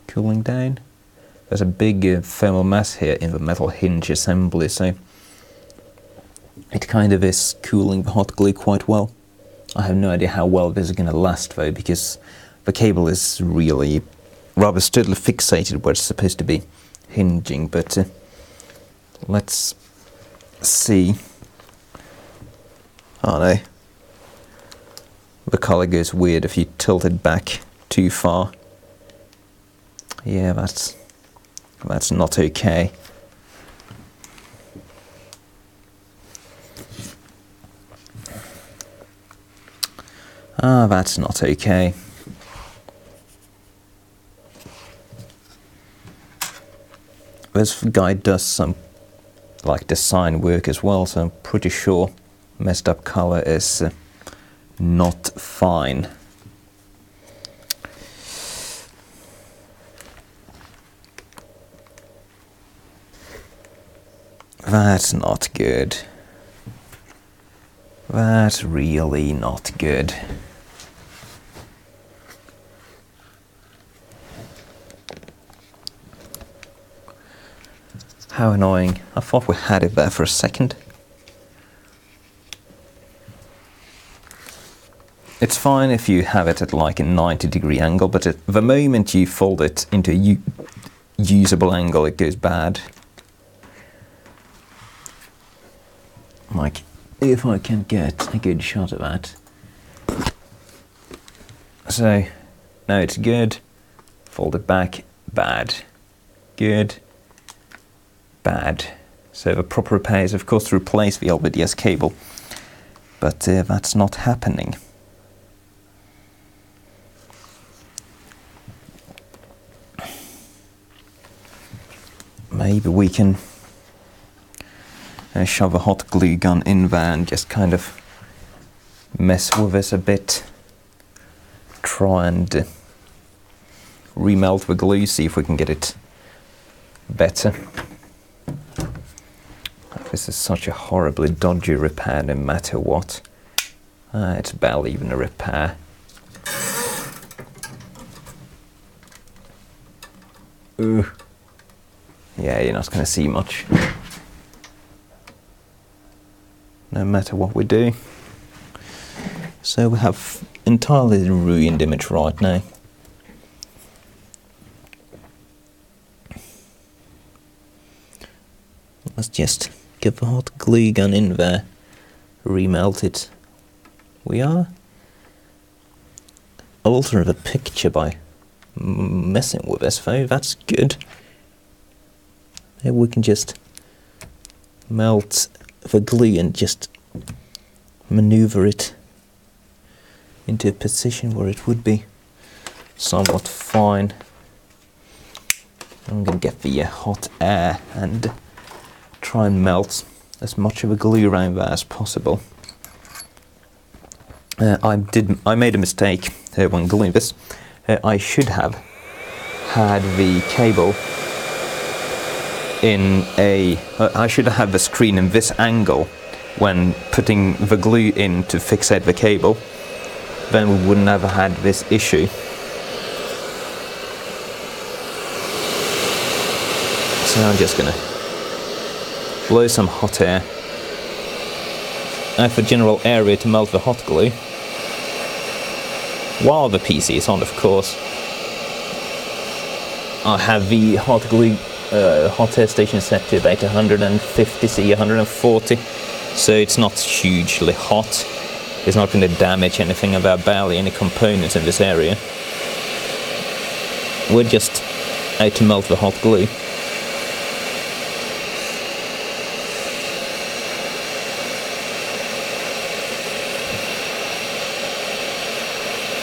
cooling down. There's a big thermal mass here in the metal hinge assembly, so it kind of is cooling the hot glue quite well. I have no idea how well this is going to last though, because the cable is really rather sturdily fixated where it's supposed to be hinging, but let's see. Oh no. The color goes weird if you tilt it back too far. Yeah, that's not okay. Ah, that's not okay. This guy does some like design work as well, so I'm pretty sure messed up color is not fine. That's not good. That's really not good. How annoying. I thought we had it there for a second. It's fine if you have it at like a 90-degree angle, but at the moment you fold it into a usable angle, it goes bad. Like, if I can get a good shot of that. So, now it's good. Fold it back, bad. Good, bad. So the proper repair is of course to replace the LVDS cable, but that's not happening. Maybe we can shove a hot glue gun in there and just kind of mess with this a bit. Try and remelt the glue, see if we can get it better. This is such a horribly dodgy repair no matter what. It's barely even a repair. Ugh. Yeah, you're not going to see much. No matter what we do. So we have entirely ruined image right now. Let's just get the hot glue gun in there, remelt it. We are altering the picture by messing with this though, that's good. Maybe we can just melt the glue and just maneuver it into a position where it would be somewhat fine. I'm going to get the hot air and try and melt as much of the glue around there as possible. I made a mistake when gluing this. I should have had the cable in a... I should have had the screen in this angle when putting the glue in to fixate the cable. Then we would never had this issue. So I'm just gonna blow some hot air out the general area to melt the hot glue. while the PC is on, of course. I have the hot glue hot air station set to about 150 C, 140, so it's not hugely hot. It's not going to damage anything. There are barely any components in this area. We're just out to melt the hot glue.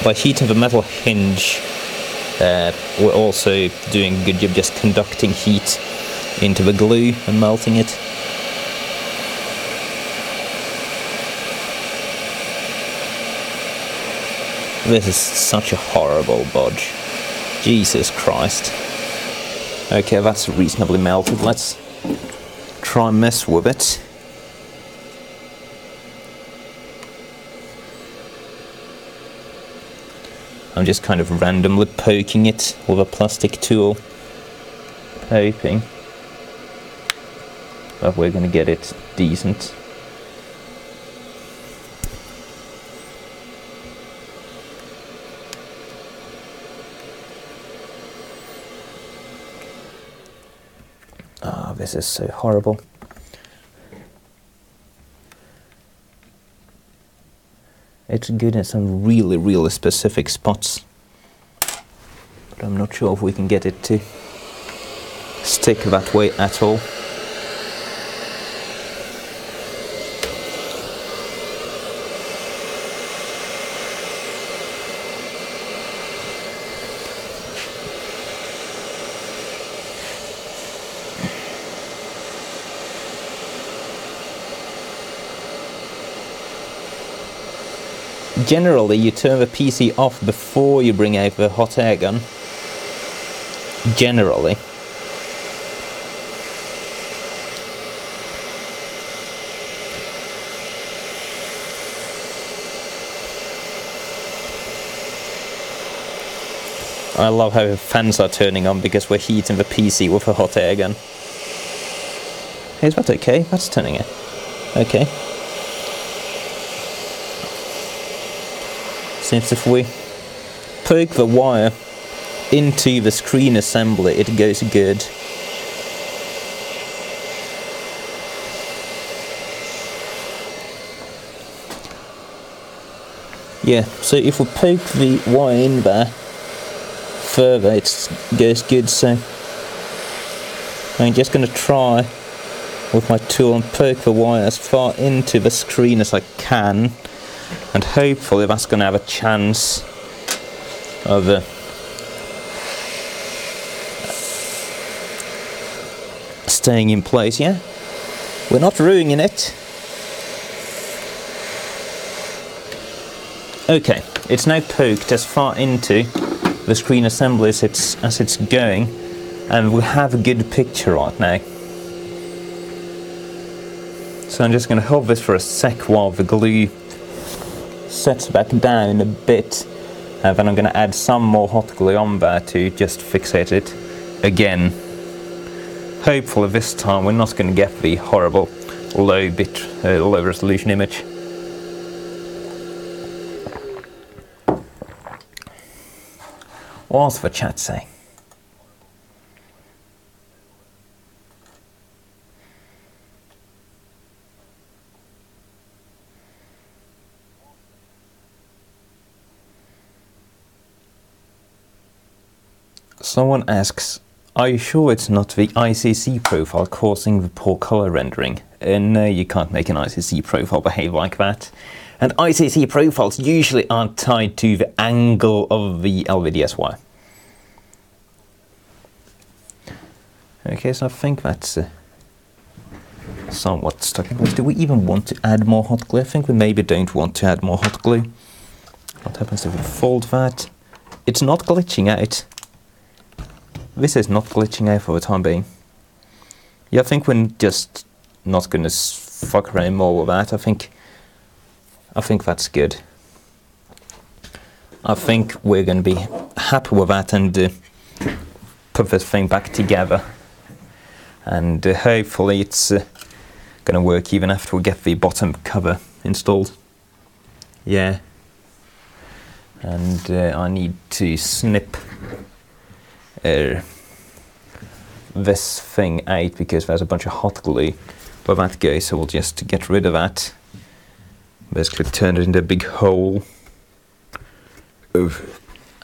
By heating the metal hinge, we're also doing a good job just conducting heat into the glue and melting it. This is such a horrible bodge. Jesus Christ. Okay, that's reasonably melted. Let's try and mess with it. I'm just kind of randomly poking it with a plastic tool, hoping that we're going to get it decent. Ah, this is so horrible. It's good in some really specific spots, but I'm not sure if we can get it to stick that way at all. Generally, you turn the PC off before you bring out the hot air gun. Generally. I love how the fans are turning on because we're heating the PC with a hot air gun. Is that okay? That's turning it. Okay. Since if we poke the wire into the screen assembly, it goes good. Yeah, so if we poke the wire in there further, it goes good. So I'm just going to try with my tool and poke the wire as far into the screen as I can. And hopefully that's going to have a chance of staying in place, yeah? We're not ruining it. Okay, it's now poked as far into the screen assembly as it's going, and we have a good picture right now. So I'm just going to hold this for a sec while the glue sets back down a bit, and then I'm going to add some more hot glue on there to just fixate it again. Hopefully this time we're not going to get the horrible low resolution image. What's the chat say? Someone asks, are you sure it's not the ICC profile causing the poor color rendering? No, you can't make an ICC profile behave like that. And ICC profiles usually aren't tied to the angle of the LVDS wire. Okay, so I think that's somewhat stuck in place. Do we even want to add more hot glue? I think we maybe don't want to add more hot glue. What happens if we fold that? It's not glitching out. This is not glitching out for the time being. Yeah, I think we're just not going to fuck around more with that. I think that's good. I think we're going to be happy with that and put this thing back together. And hopefully it's going to work even after we get the bottom cover installed. Yeah. and I need to snip this thing out because there's a bunch of hot glue where that goes, so we'll just get rid of that. Basically turn it into a big hole.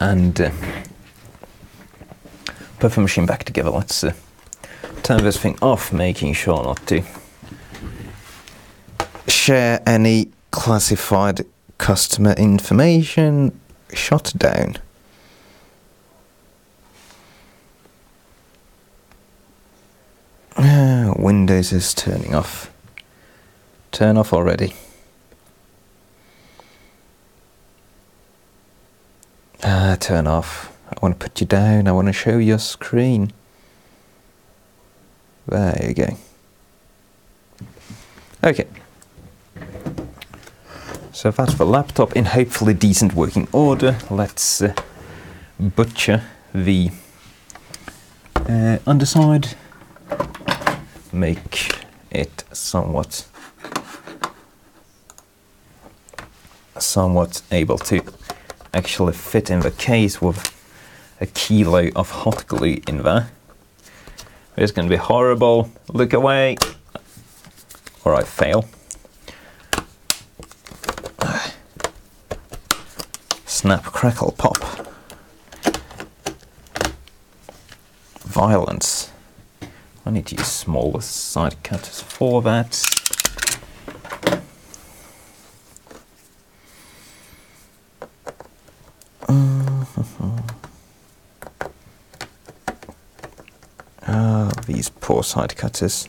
And put the machine back together. Let's turn this thing off, making sure not to share any classified customer information. Shut down. Windows is turning off. Turn off already. Turn off. I want to put you down. I want to show your screen. There you go. Okay. So that's the laptop in hopefully decent working order. Let's butcher the underside. Make it somewhat able to actually fit in the case with a kilo of hot glue in there. It's going to be horrible. Look away. Or I fail. Snap, crackle, pop. Violence. I need to use smaller side cutters for that. These poor side cutters.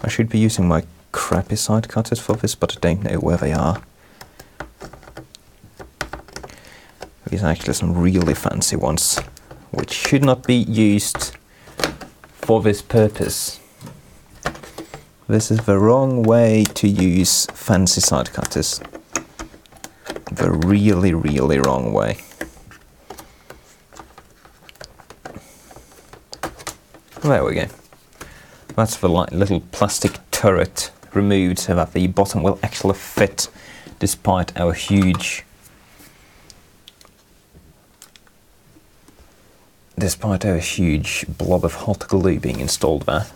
I should be using my crappy side cutters for this, but I don't know where they are. These are actually some really fancy ones, which should not be used for this purpose. This is the wrong way to use fancy side cutters. The really, really wrong way. There we go. That's the little plastic turret removed so that the bottom will actually fit despite our huge blob of hot glue being installed there.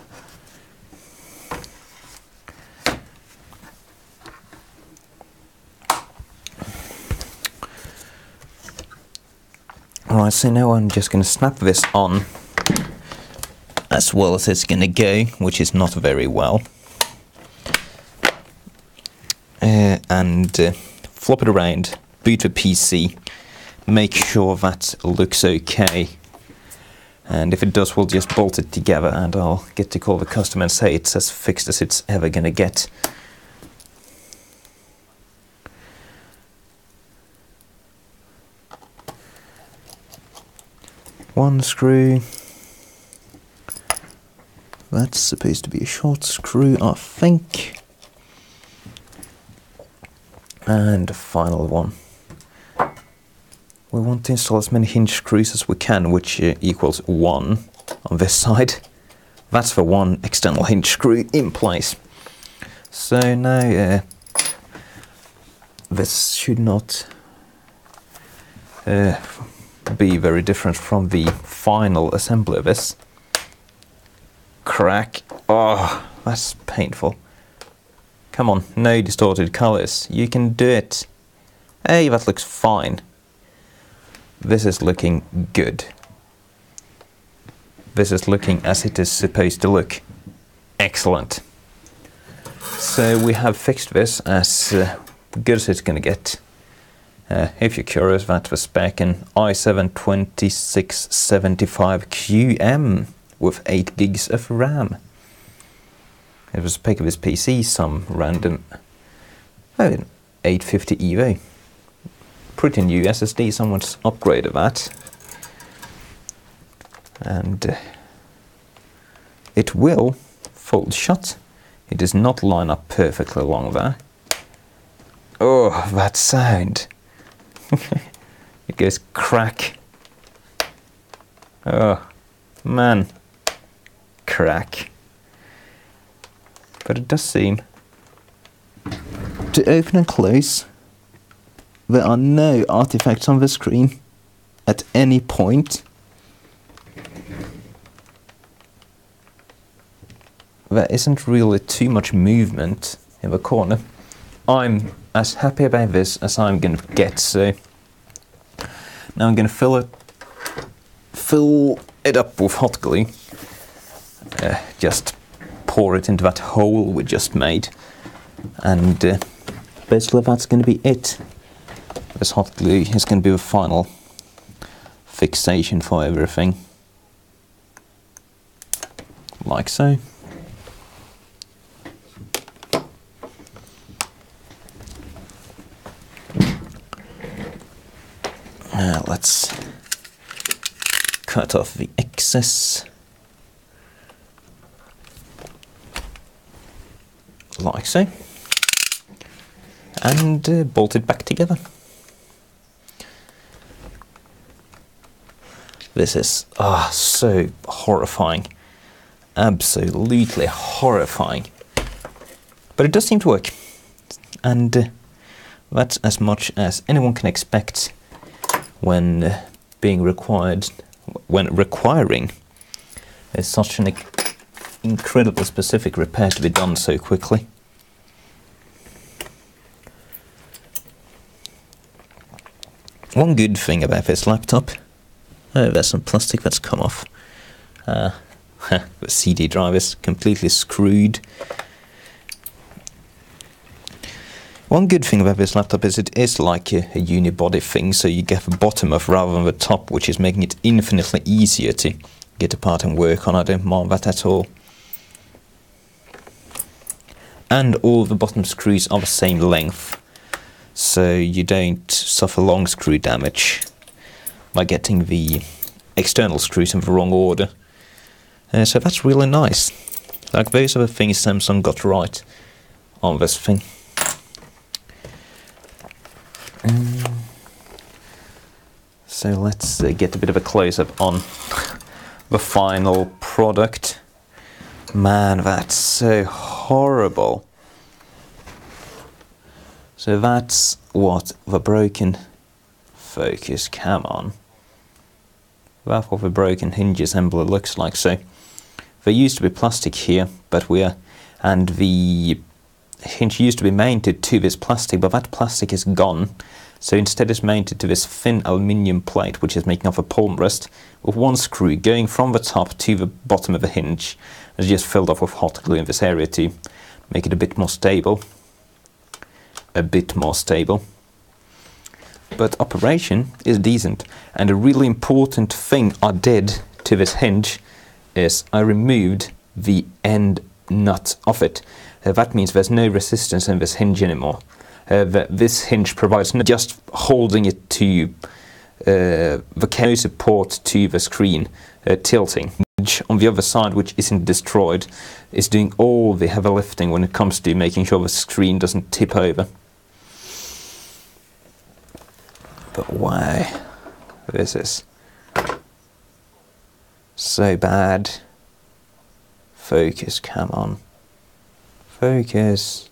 Alright, so now I'm just going to snap this on as well as it's going to go, which is not very well. And flop it around, boot the PC, make sure that looks okay. And if it does, we'll just bolt it together and I'll get to call the customer and say it's as fixed as it's ever going to get. One screw. That's supposed to be a short screw, I think. And a final one. We want to install as many hinge screws as we can, which equals 1 on this side. That's the one external hinge screw in place. So now this should not be very different from the final assembly of this. Crack. Oh, that's painful. Come on, no distorted colors. You can do it. Hey, that looks fine. This is looking good. This is looking as it is supposed to look. Excellent. So we have fixed this as good as it's going to get. If you're curious, that was back in i7-2675QM with 8 gigs of RAM. It was a pick of his PC, some random 850 EVO. Pretty new SSD, someone's upgraded that. And it will fold shut. It does not line up perfectly along there. Oh, that sound. It goes crack. Oh, man. Crack. But it does seem to open and close there are no artifacts on the screen at any point. There isn't really too much movement in the corner. I'm as happy about this as I'm going to get, so now I'm going to fill it up with hot glue. Just pour it into that hole we just made, and basically that's going to be it. This hot glue is going to be the final fixation for everything, like so. Now let's cut off the excess, like so, and bolt it back together. This is so horrifying, absolutely horrifying, but it does seem to work, and that's as much as anyone can expect when requiring such an incredibly specific repair to be done so quickly. One good thing about this laptop, there's some plastic that's come off. The CD drive is completely screwed. One good thing about this laptop is it is like a unibody thing, so you get the bottom off rather than the top, which is making it infinitely easier to get apart and work on. I don't mind that at all. And all the bottom screws are the same length, so you don't suffer long screw damage by getting the external screws in the wrong order. So that's really nice. Like, those are the things Samsung got right on this thing. So let's get a bit of a close-up on the final product. Man, that's so horrible. So that's what the broken focus, come on. That's what the broken hinge assembly looks like. So there used to be plastic here, and the hinge used to be mounted to this plastic, but that plastic is gone. So instead it's mounted to this thin aluminium plate, which is making off a palm rest, with one screw going from the top to the bottom of the hinge. It's just filled off with hot glue in this area to make it a bit more stable. But operation is decent, and a really important thing I did to this hinge is I removed the end nut of it. That means there's no resistance in this hinge anymore. This hinge provides not just holding it to the support to the screen, tilting. On the other side, which isn't destroyed, is doing all the heavy lifting when it comes to making sure the screen doesn't tip over. But why? This is so bad. Focus, come on. Focus.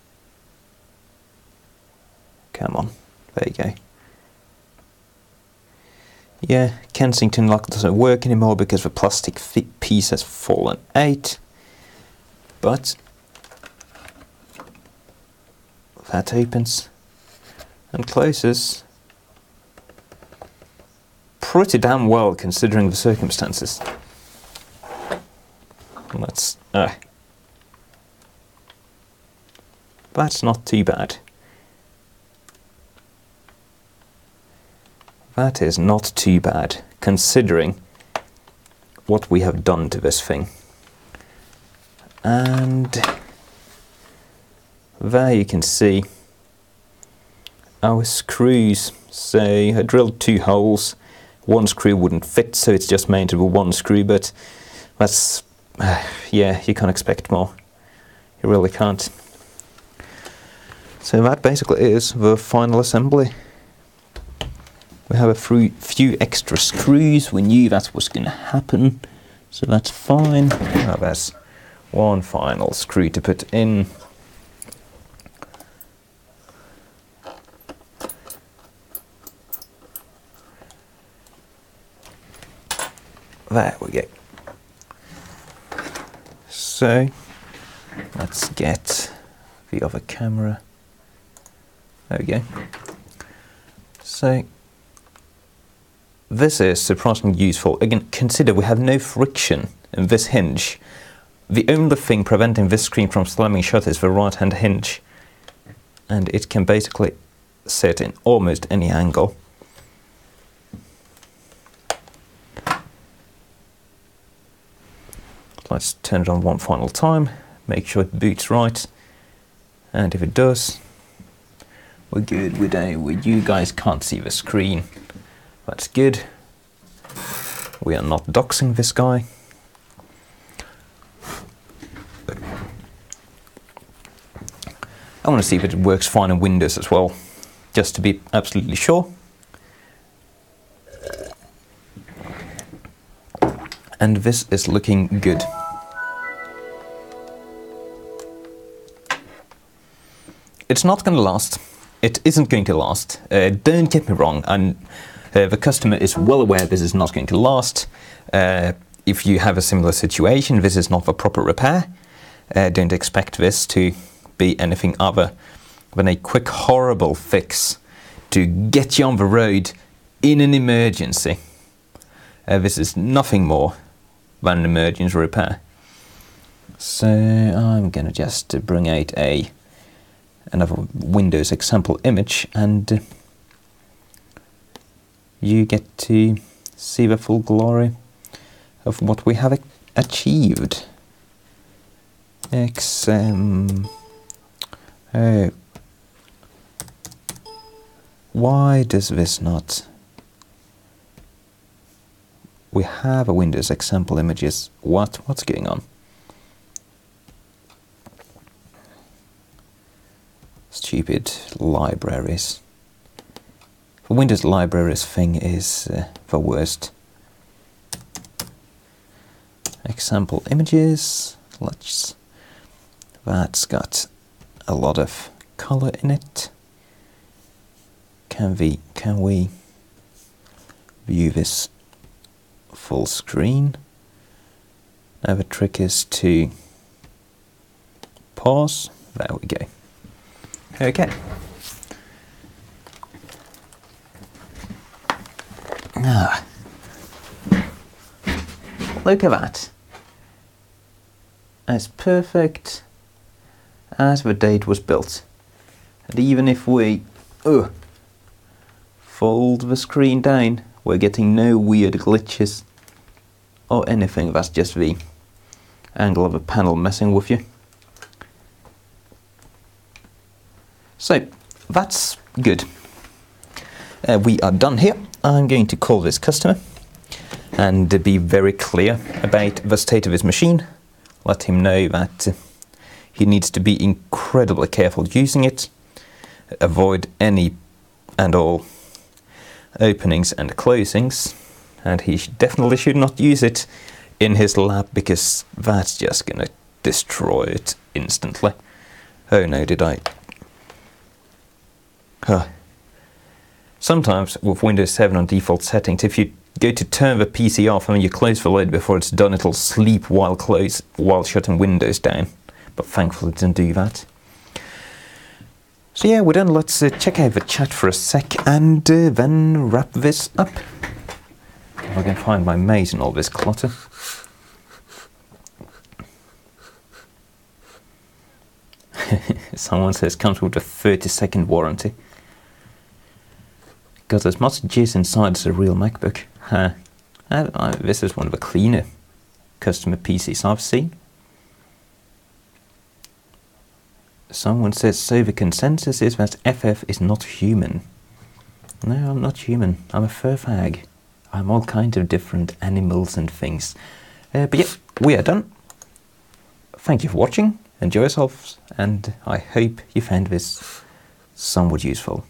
Come on. There you go. Yeah, Kensington lock doesn't work anymore because the plastic piece has fallen out. But that opens and closes pretty damn well considering the circumstances. That's not too bad. That is not too bad, considering what we have done to this thing. And there you can see our screws. So I drilled 2 holes. One screw wouldn't fit, so it's just mounted with 1 screw, but that's, yeah, you can't expect more. You really can't. So that basically is the final assembly. We have a few extra screws. We knew that was going to happen, so that's fine. Now there's one final screw to put in. There we go. So let's get the other camera. There we go. So this is surprisingly useful. Again, consider we have no friction in this hinge. The only thing preventing this screen from slamming shut is the right hand hinge, and it can basically sit in almost any angle. Let's turn it on one final time, make sure it boots right, and if it does, we're good. You guys can't see the screen. That's good. We are not doxing this guy. I want to see if it works fine in Windows as well, just to be absolutely sure. And this is looking good. It's not going to last. It isn't going to last. Don't get me wrong. And the customer is well aware this is not going to last. If you have a similar situation, this is not the proper repair. Don't expect this to be anything other than a quick, horrible fix to get you on the road in an emergency. This is nothing more than an emergency repair. So I'm going to just bring out another Windows example image, and you get to see the full glory of what we have achieved. Why does this not? We have a Windows example images. What's going on? Stupid libraries. The Windows libraries thing is the worst. Example images. That's got a lot of color in it. Can we view this full screen? Now the trick is to pause. There we go. Okay. Look at that. As perfect as the date was built. And even if we fold the screen down, we're getting no weird glitches or anything. That's just the angle of a panel messing with you. So that's good. We are done here. I'm going to call this customer and be very clear about the state of his machine. Let him know that he needs to be incredibly careful using it. Avoid any and all openings and closings, and he definitely should not use it in his lab, because that's just gonna destroy it instantly. Oh no, did I? Sometimes with Windows 7 on default settings, if you go to turn the PC off and you close the lid before it's done, it'll sleep while shutting Windows down. But thankfully it didn't do that. So yeah, we're done. Let's check out the chat for a sec and then wrap this up. If I can find my maze in all this clutter. Someone says comes with a 30-second warranty. Got as much jizz inside as a real MacBook. This is one of the cleaner customer PCs I've seen. Someone says, so the consensus is that FF is not human. No, I'm not human. I'm a fur fag. I'm all kinds of different animals and things. But yeah, we are done. Thank you for watching. Enjoy yourselves, and I hope you found this somewhat useful.